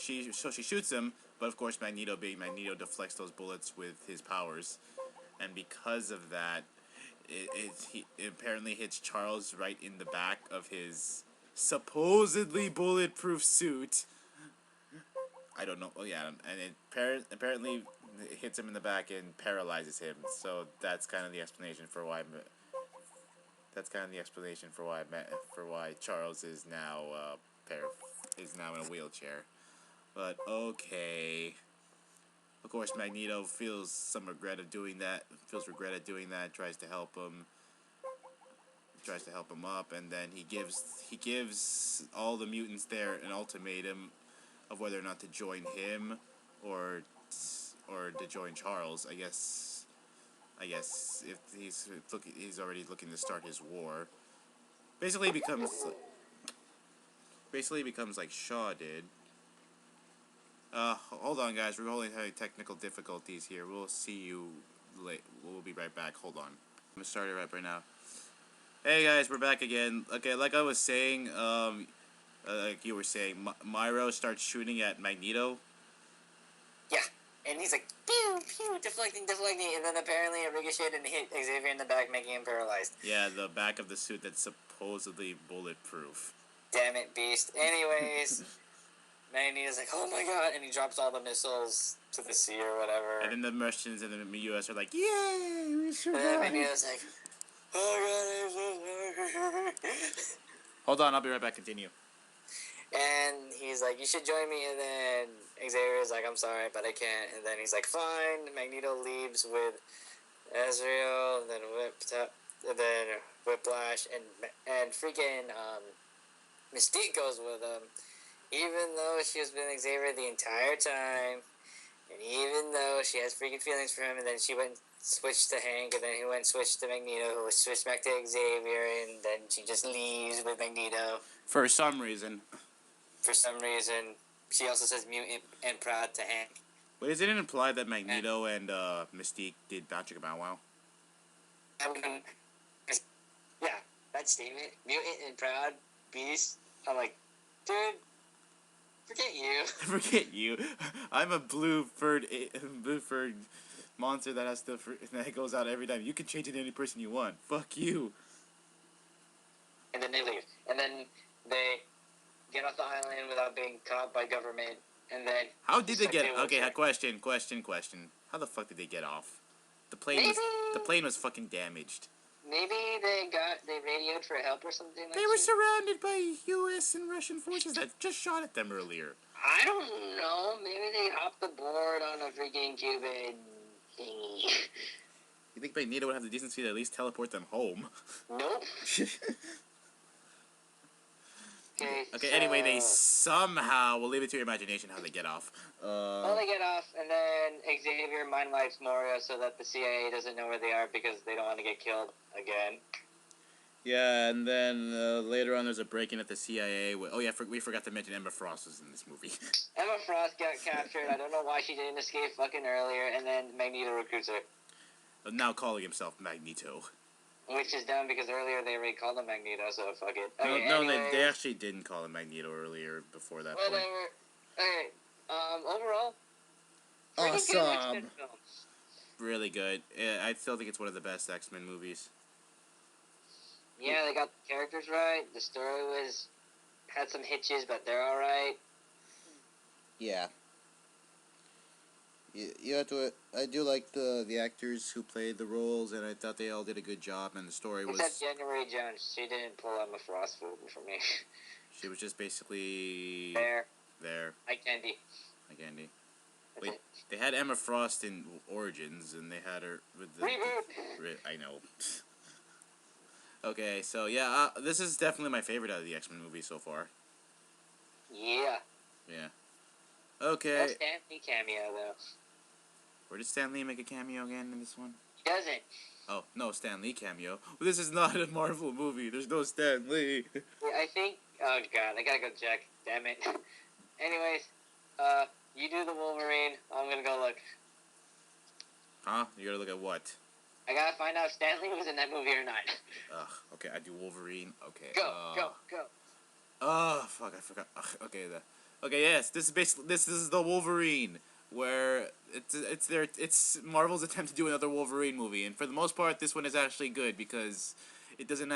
she shoots him, but of course Magneto, being Magneto, deflects those bullets with his powers, and because of that, it apparently hits Charles right in the back of his supposedly bulletproof suit. I don't know. Oh yeah, and it apparently it hits him in the back and paralyzes him. So that's kind of the explanation for why. That's kind of the explanation for why Charles is now in a wheelchair. But okay. Of course, Magneto feels some regret of doing that. Feels regret at doing that. Tries to help him. Tries to help him up, and then he gives all the mutants there an ultimatum of whether or not to join him or to join Charles. I guess if he's already looking to start his war. Basically, becomes like Shaw did. Hold on, guys. We're only having technical difficulties here. We'll see you late. We'll be right back. Hold on. I'm gonna start it right now. Hey guys, we're back again. Okay, like I was saying, like you were saying, Myro starts shooting at Magneto. yeah, and he's like pew pew deflecting, and then apparently it ricocheted and hit Xavier in the back, making him paralyzed. Yeah, the back of the suit that's supposedly bulletproof. Damn it, Beast. Anyways. Magneto's like, oh my God, and he drops all the missiles to the sea or whatever. And then the Russians and the US are like, yay, we survived. And then Magneto's like, oh God, I'm so sorry. Hold on, I'll be right back. Continue. And he's like, you should join me. And then Xavier's like, I'm sorry, but I can't. And then he's like, fine. Magneto leaves with Azrael, and then Whiplash, and freaking Mystique goes with him. Even though she was with Xavier the entire time, and even though she has freaking feelings for him, and then she went and switched to Hank, and then he went and switched to Magneto, who was switched back to Xavier, and then she just leaves with Magneto. For some reason. For some reason, she also says mutant and proud to Hank. Wait, isn't it implied that Magneto and Mystique did Magic Bow Wow? I mean, yeah, that statement, mutant and proud, beast. I'm like, dude. Forget you. Forget you. I'm a blue-furred monster that that goes out every time. You can change into any person you want. Fuck you. And then they leave. And then they get off the island without being caught by government. And then how did they get? Okay, question. How the fuck did they get off? The plane was fucking damaged. Maybe they radioed for help or something like that. They were surrounded by U.S. and Russian forces that just shot at them earlier. I don't know. Maybe they hopped aboard on a freaking Cuban thingy. You think Magneto would have the decency to at least teleport them home? Nope. Okay, anyway, they somehow, we'll leave it to your imagination how they get off. They get off, and then Xavier mind wipes Moria so that the CIA doesn't know where they are because they don't want to get killed again. Yeah, and then later on there's a break-in at the CIA. We forgot to mention Emma Frost was in this movie. Emma Frost got captured. I don't know why she didn't escape fucking earlier, and then Magneto recruits her. Now calling himself Magneto. Which is dumb because earlier they already called him Magneto, so fuck it. Okay, no, they actually didn't call him Magneto earlier before that point. Okay, overall, awesome. Really good. Yeah, I still think it's one of the best X-Men movies. Yeah, they got the characters right. The story had some hitches, but they're all right. Yeah. you have to. I do like the actors who played the roles, and I thought they all did a good job. And the story was. Except January Jones, she didn't pull Emma Frost for me. She was just basically there. Hi, Candy. Like Andy. Wait, they had Emma Frost in Origins, and they had her with the. Reboot. I know. Okay, so yeah, this is definitely my favorite out of the X-Men movies so far. Yeah. Yeah. No Okay. Stan Lee cameo though. Where did Stan Lee make a cameo again in this one? He doesn't. Oh, no Stan Lee cameo. Well, this is not a Marvel movie. There's no Stan Lee. Yeah, I think. Oh god, I gotta go check. Damn it. Anyways, you do the Wolverine. I'm gonna go look. Huh? You gotta look at what? I gotta find out if Stan Lee was in that movie or not. Ugh. Okay, I do Wolverine. Okay. Go. Oh, fuck! I forgot. Ugh, okay, okay. Yes, this is the Wolverine, where it's Marvel's attempt to do another Wolverine movie, and for the most part, this one is actually good because it doesn't.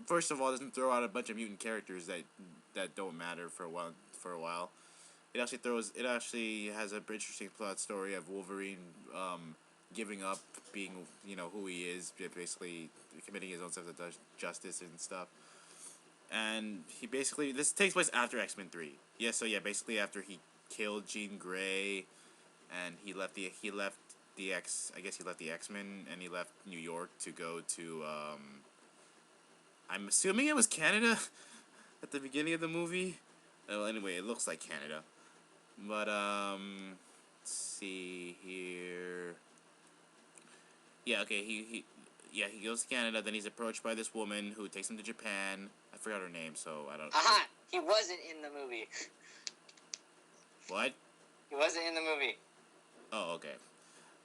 First of all, it doesn't throw out a bunch of mutant characters that don't matter for a while. It actually has a interesting plot story of Wolverine giving up being who he is, basically committing his own sense of justice and stuff. And this takes place after X-Men 3. Yeah, so yeah, basically after he killed Jean Grey, and he left the X-Men, and he left New York to go to I'm assuming it was Canada at the beginning of the movie. Well, anyway, it looks like Canada. But let's see here. Yeah, okay, he goes to Canada, then he's approached by this woman who takes him to Japan. I forgot her name, so I don't. Aha! He wasn't in the movie. What? He wasn't in the movie. Oh, okay.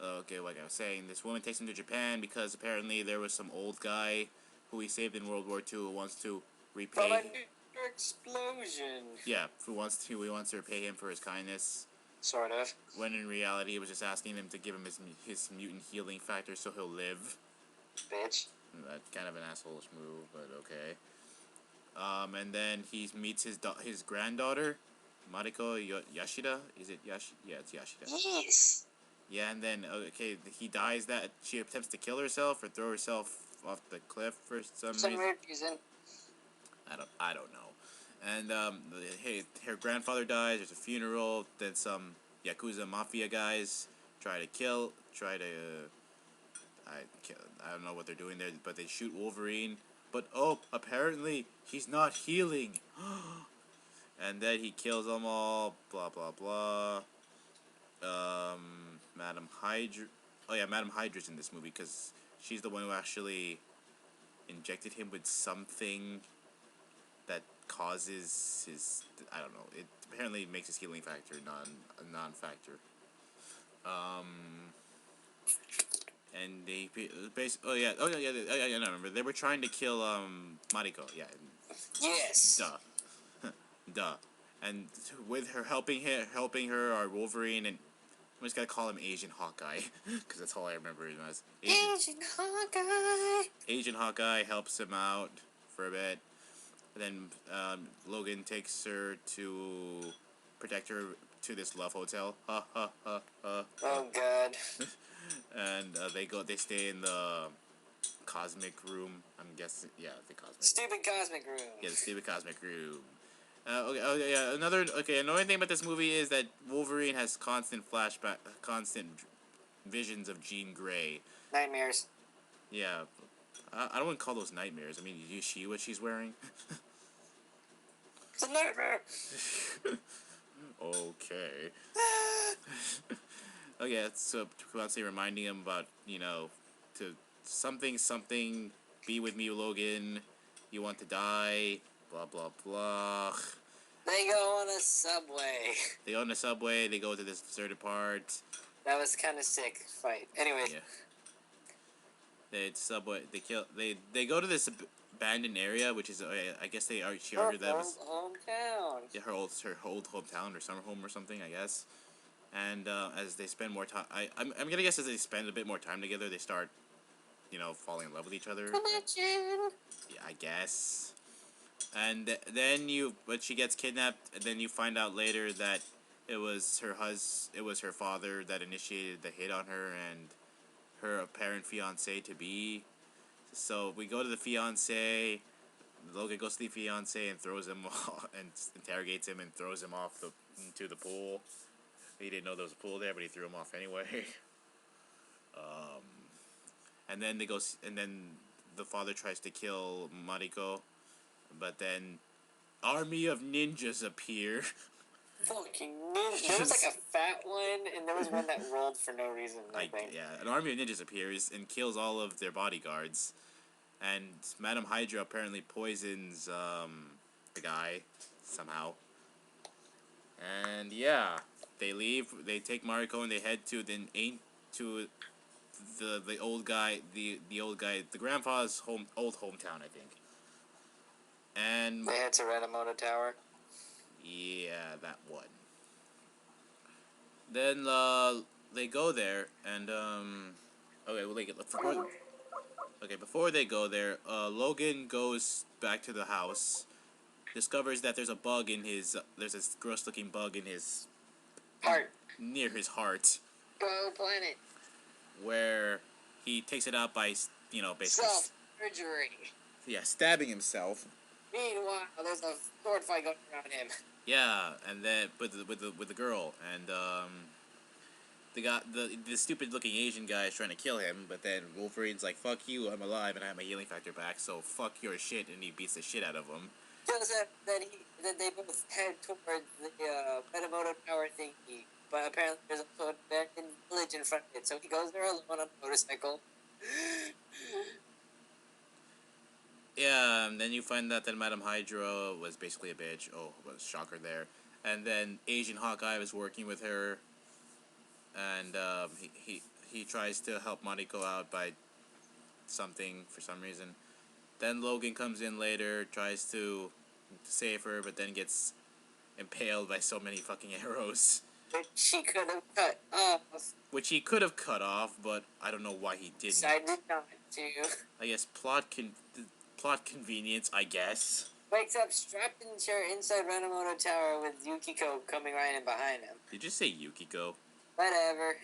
Okay, like I was saying, this woman takes him to Japan because apparently there was some old guy who he saved in World War II who wants to repay. From a nuclear explosion. Yeah, he wants to repay him for his kindness. Sort of. When in reality, it was just asking him to give him his mutant healing factor so he'll live. Bitch. That's kind of an asshole move, but okay. And then he meets his granddaughter, Mariko Yashida. Is it Yashida? Yeah, it's Yashida. Yes. Yeah, and then okay, he dies. That she attempts to kill herself or throw herself off the cliff for some weird reason. I don't know. And her grandfather dies. There's a funeral. Then some Yakuza mafia guys try to. I don't know what they're doing there, but they shoot Wolverine. But apparently he's not healing. And then he kills them all. Blah blah blah. Madam Hydra. Oh yeah, Madam Hydra's in this movie because she's the one who actually injected him with something that causes his. I don't know. It apparently makes his healing factor a non-factor. And they I remember they were trying to kill Mariko. Yeah. Yes. Duh. And with her helping her are Wolverine and I'm just gonna call him Asian Hawkeye because that's all I remember him as. Asian Hawkeye. Asian Hawkeye helps him out for a bit. And then Logan takes her to protect her to this love hotel. Oh God. And they stay in the cosmic room. I'm guessing, yeah, the cosmic. Stupid cosmic room. Yeah, the stupid cosmic room. Another thing about this movie is that Wolverine has constant visions of Jean Grey. Nightmares. Yeah, I don't want to call those nightmares. I mean, you see what she's wearing? It's a nightmare. Okay. Oh yeah, so constantly reminding him about to something. Be with me, Logan. You want to die. Blah blah blah. They go on a subway. They go on a subway. They go to this deserted part. That was kind of sick fight. Anyway. Yeah. They go to this abandoned area, which is I guess she argued that was hometown. Yeah, her old hometown or summer home or something, I guess. And as they spend more time, I'm gonna guess as they spend a bit more time together, they start, falling in love with each other. Connection. Yeah, I guess. And then but she gets kidnapped, and then you find out later that It was her father that initiated the hit on her and her apparent fiance to be. So we go to the fiance. Logan goes to the fiance and throws him off, and interrogates him and throws him off into the pool. He didn't know there was a pool there, but he threw him off anyway. And then and then the father tries to kill Mariko, but then army of ninjas appear. Fucking ninja. There was like a fat one, and there was one that rolled for no reason, I think. Yeah, an army of ninjas appears and kills all of their bodyguards. And Madame Hydra apparently poisons the guy somehow. And yeah, they leave. They take Mariko and they head to the old guy, the grandpa's old hometown, I think. And they head to Renamoto Tower. Yeah, that one. Then they go there and okay, well before they go there, Logan goes back to the house, discovers that there's a bug in his there's this gross looking bug in his heart, near his heart. Go planet. Where he takes it out by basically self-surgery. Yeah, stabbing himself. Meanwhile, there's a sword fight going around him. Yeah, and then with the girl, and the stupid looking Asian guy is trying to kill him, but then Wolverine's like, "Fuck you, I'm alive and I have my healing factor back, so fuck your shit," and he beats the shit out of him. Joseph, then they both head towards the Minamoto Tower thingy, but apparently there's also an abandoned village in front of it, so he goes there alone on a motorcycle. Yeah, and then you find out that Madame Hydra was basically a bitch. Oh, was shocker there. And then Asian Hawkeye was working with her, and he tries to help Mariko out by something for some reason. Then Logan comes in later, tries to save her, but then gets impaled by so many fucking arrows. Which he could have cut off. Which he could have cut off, but I don't know why he didn't. Decided not to. I guess plot convenience, I guess. Wakes up strapped in a chair inside Renamoto Tower with Yukiko coming right in behind him. Did you say Yukiko? Whatever.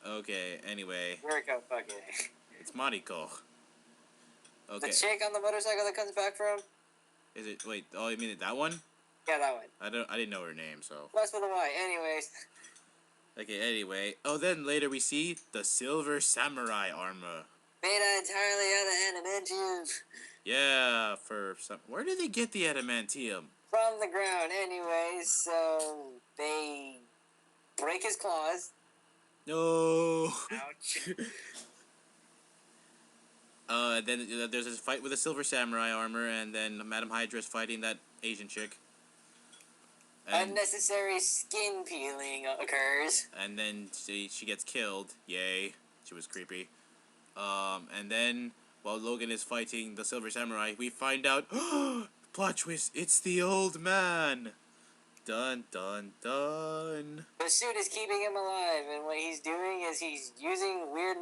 Okay, anyway. Yuriko, fuck it. It's Mariko. Okay. The chick on the motorcycle that comes back from? Is it, wait, oh, you mean that one? Yeah, that one. I didn't know her name, so. Plus with a Y, anyways. Okay, anyway. Oh, then later we see the Silver Samurai armor. Made entirely out of adamantium. Yeah, where did they get the adamantium? From the ground, anyways, so they break his claws. No. Ouch. Then there's this fight with the Silver Samurai armor, and then Madame Hydra's fighting that Asian chick. And unnecessary skin peeling occurs. And then she gets killed. Yay. She was creepy. And then, while Logan is fighting the Silver Samurai, we find out, plot twist, it's the old man! Dun, dun, dun. The suit is keeping him alive, and what he's doing is he's using weird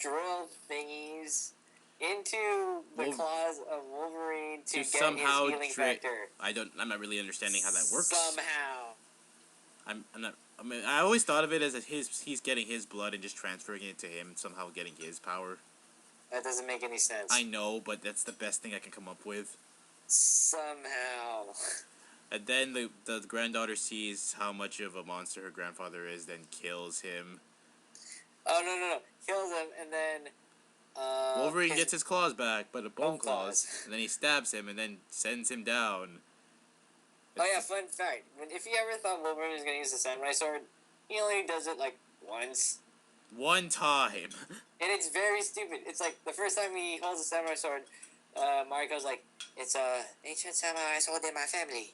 drill thingies into the claws of Wolverine to get somehow his healing factor. I'm not really understanding how that works. Somehow. I always thought of it as he's getting his blood and just transferring it to him, somehow getting his power. That doesn't make any sense. I know, but that's the best thing I can come up with. Somehow. And then the granddaughter sees how much of a monster her grandfather is, then kills him. Oh, no. Kills him, and then... Wolverine gets his claws back, but a bone claws. And then he stabs him, and then sends him down. Oh yeah, fun fact. If you ever thought Wolverine was going to use the samurai sword, he only does it, like, once. One time. And it's very stupid. It's like, the first time he holds the samurai sword, Mariko's like, it's a ancient samurai sword in my family.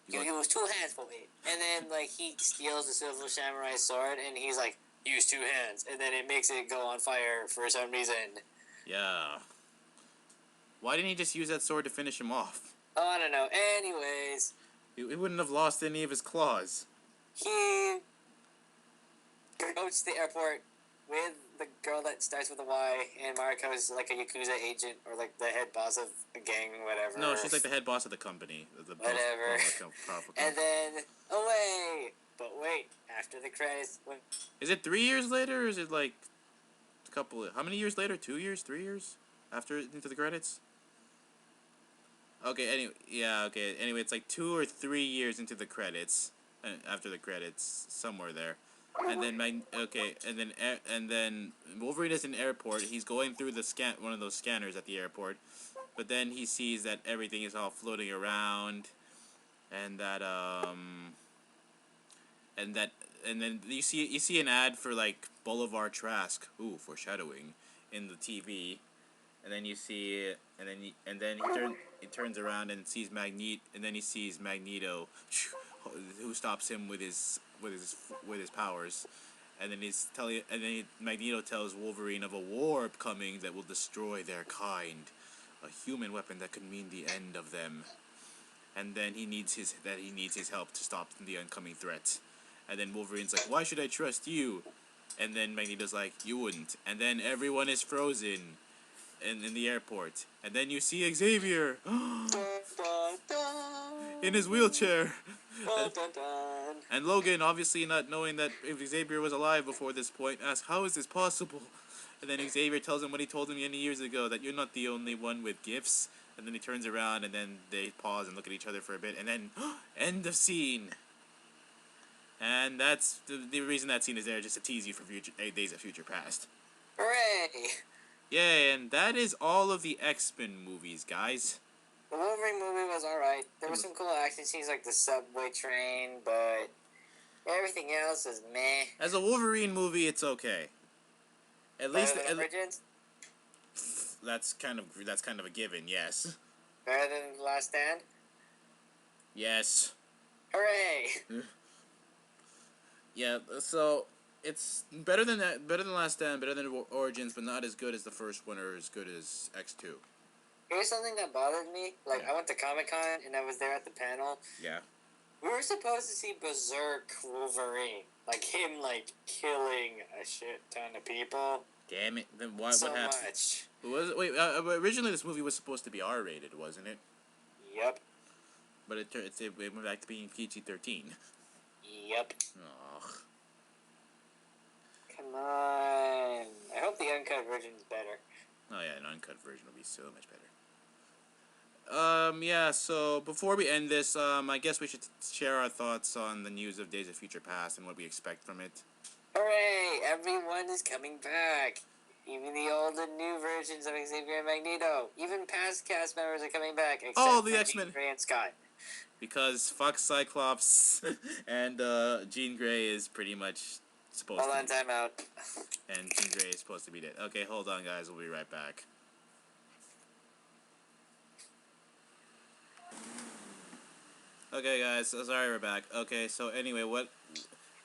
You use 2 hands for it. And then, like, he steals the silver samurai sword, and he's like, use 2 hands. And then it makes it go on fire for some reason. Yeah. Why didn't he just use that sword to finish him off? Oh, I don't know. Anyways. He wouldn't have lost any of his claws. He goes to the airport with the girl that starts with a Y, and Mariko is like a Yakuza agent or like the head boss of a gang, whatever. No, she's like the head boss of the company. The whatever. powerful company. And then away. But wait, after the credits, when Is it 3 years later, or is it like a couple? How many years later? 2 years? 3 years? After into the credits? Okay. Anyway, yeah. Okay. Anyway, it's like 2 or 3 years into the credits. After the credits, somewhere there. And then and then Wolverine is in the airport. He's going through one of those scanners at the airport, but then he sees that everything is all floating around, and that and that and then you see an ad for like Boulevard Trask. Ooh, foreshadowing in the TV. And then you see, and then he turns around and sees and then he sees Magneto, who stops him with his powers, and then Magneto tells Wolverine of a war coming that will destroy their kind, a human weapon that could mean the end of them, and then he needs his help to stop the oncoming threat, and then Wolverine's like, why should I trust you? And then Magneto's like, you wouldn't, and then everyone is frozen in the airport, and then you see Xavier in his wheelchair, and Logan, obviously not knowing that if Xavier was alive before this point, asks, how is this possible? And then Xavier tells him what he told him many years ago, that you're not the only one with gifts. And then he turns around, and then they pause and look at each other for a bit, and then end of scene. And that's the reason that scene is there, just to tease you for Days of Future Past. hooray! Yeah, and that is all of the X-Men movies, guys. The Wolverine movie was alright. There were some cool action scenes like the subway train, but everything else is meh. As a Wolverine movie, it's okay. At least Origins? that's kind of a given, yes. Better than The Last Stand? Yes. Hooray! Yeah, so it's better than Last Stand, better than Origins, but not as good as the first one or as good as X2. Here's something that bothered me. Like, I went to Comic-Con and I was there at the panel. Yeah. We were supposed to see Berserk Wolverine. Like, him, like, killing a shit ton of people. Damn it. Then what so happened? Much. Wait, originally this movie was supposed to be R-rated, wasn't it? Yep. But it went back to being PG-13. Yep. Ugh. Come on. I hope the uncut version's better. Oh yeah, an uncut version will be so much better. Yeah, so before we end this, I guess we should share our thoughts on the news of Days of Future Past and what we expect from it. Hooray! Everyone is coming back. Even the old and new versions of Xavier and Magneto. Even past cast members are coming back. Except the X-Men. Jean Grey and Scott. Because fuck Cyclops and Jean Grey is pretty much supposed to be. Hold on, time out. And Jean Grey is supposed to be dead. Okay, hold on, guys. We'll be right back. Okay, guys. So sorry we're back. Okay, so anyway,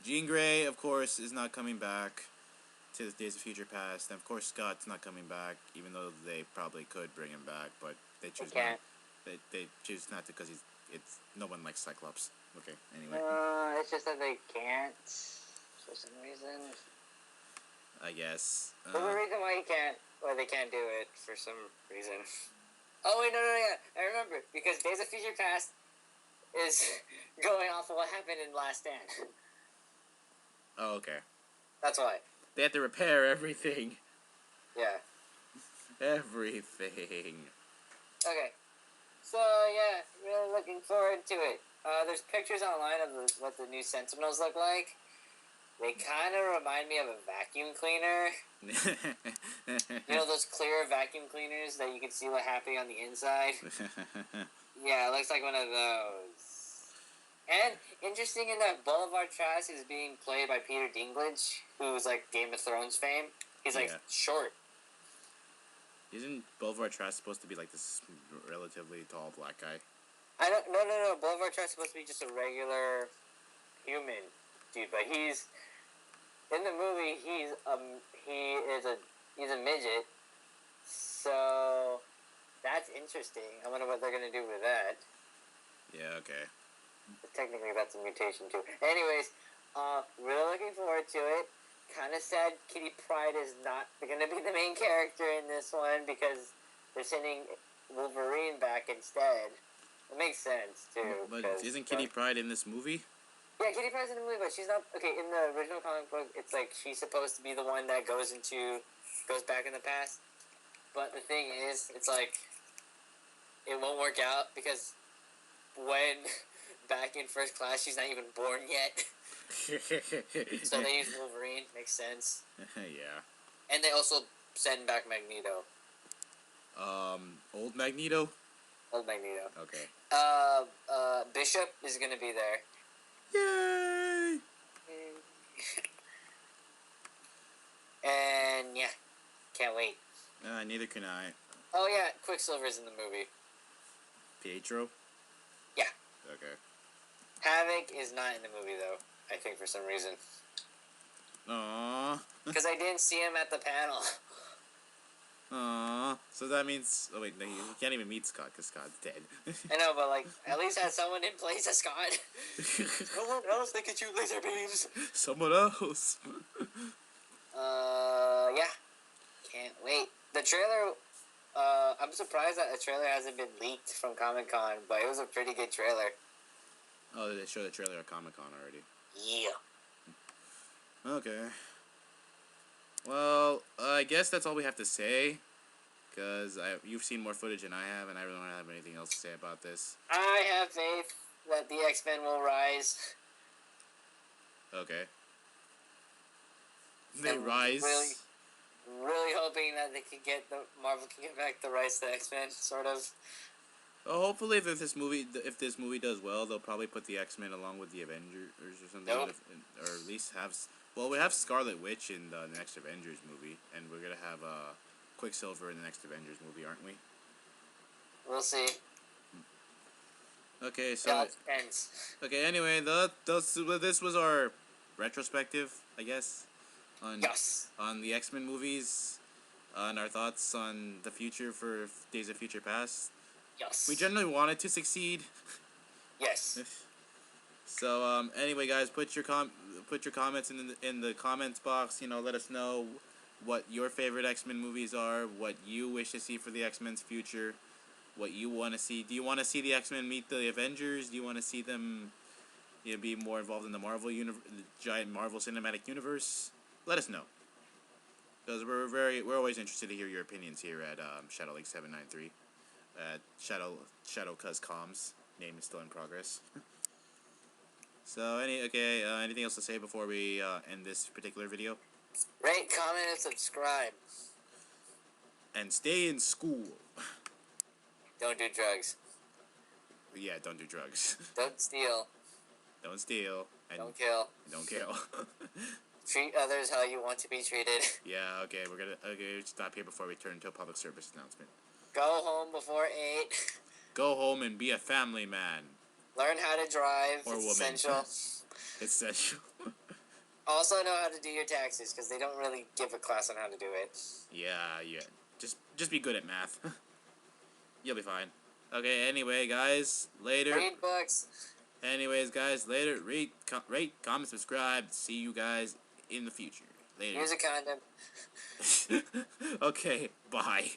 Jean Grey, of course, is not coming back to the Days of Future Past, and of course Scott's not coming back, even though they probably could bring him back, but they choose not. They choose not to because it's no one likes Cyclops. Okay, anyway. It's just that they can't for some reason. I guess. There's a reason why they can't do it for some reason. Oh wait, no, yeah, I remember, because Days of Future Past is going off of what happened in Last Stand. Oh, okay. That's why. They have to repair everything. Yeah. Everything. Okay. So, yeah, really looking forward to it. There's pictures online of what the new Sentinels look like. They kind of remind me of a vacuum cleaner. You know those clear vacuum cleaners that you can see what happening on the inside? Yeah, it looks like one of those. And interesting enough, Boulevard Trask is being played by Peter Dinklage, who's like Game of Thrones fame. He's like short. Isn't Boulevard Trask supposed to be like this relatively tall black guy? No. Boulevard Trask is supposed to be just a regular human dude, but he's in the movie. He's a midget. So that's interesting. I wonder what they're gonna do with that. Yeah. Okay. But technically, that's a mutation too. Anyways, really looking forward to it. kind of sad Kitty Pryde is not going to be the main character in this one because they're sending Wolverine back instead. It makes sense too. But isn't Kitty Pryde in this movie? Yeah, Kitty Pryde's in the movie, but she's not. Okay, in the original comic book, it's like she's supposed to be the one that goes back in the past. But the thing is, it's like it won't work out because when back in First Class, she's not even born yet. So they use Wolverine. Makes sense. Yeah. And they also send back Magneto. Old Magneto? Old Magneto. Okay. Bishop is gonna be there. Yay! And yeah, can't wait. Neither can I. Oh yeah, Quicksilver's in the movie. Pietro? Yeah. Okay. Havoc is not in the movie though, I think for some reason. Aww. Because I didn't see him at the panel. Aww. So that means... Oh wait, no, you can't even meet Scott because Scott's dead. I know, but like, at least had someone in place as Scott. Someone else that could shoot laser beams. Someone else. Yeah. Can't wait. The trailer, I'm surprised that the trailer hasn't been leaked from Comic-Con, but it was a pretty good trailer. Oh, they showed the trailer at Comic-Con already. Yeah. Okay. Well, I guess that's all we have to say. Because you've seen more footage than I have, and I really don't have anything else to say about this. I have faith that the X-Men will rise. Okay. They rise. Really hoping that Marvel can get back the rights to X-Men, sort of. Well, hopefully, if this movie does well, they'll probably put the X-Men along with the Avengers or something, Nope. or at least have. Well, we have Scarlet Witch in the next Avengers movie, and we're gonna have Quicksilver in the next Avengers movie, aren't we? We'll see. Okay, so Yeah, it depends. okay. Anyway, this was our retrospective, I guess, on on the X-Men movies, on our thoughts on the future for Days of Future Past. Yes. We generally wanted to succeed. Yes. So anyway, guys, put your comments in the comments box. Let us know what your favorite X-Men movies are, what you wish to see for the X-Men's future, what you want to see. Do you want to see the X-Men meet the Avengers? Do you want to see them be more involved in the the giant Marvel Cinematic Universe? Let us know, because we're always interested to hear your opinions here at Shadow Lake 793 at Shadow Cuz Comms. Name is still in progress. So anything else to say before we end this particular video? Rate, comment, and subscribe. And stay in school. Don't do drugs. Yeah, don't do drugs. Don't steal. Don't steal. And don't kill. Don't kill. Treat others how you want to be treated. Yeah, okay, we're gonna stop here before we turn to a public service announcement. Go home before 8. Go home and be a family man. Learn how to drive. Or it's woman. Essential. Essential. Also know how to do your taxes, because they don't really give a class on how to do it. Yeah. Just be good at math. You'll be fine. Okay, anyway, guys, later. Read books. Anyways, guys, later. Rate, comment, subscribe. See you guys in the future. Later. Use a condom. Okay, bye.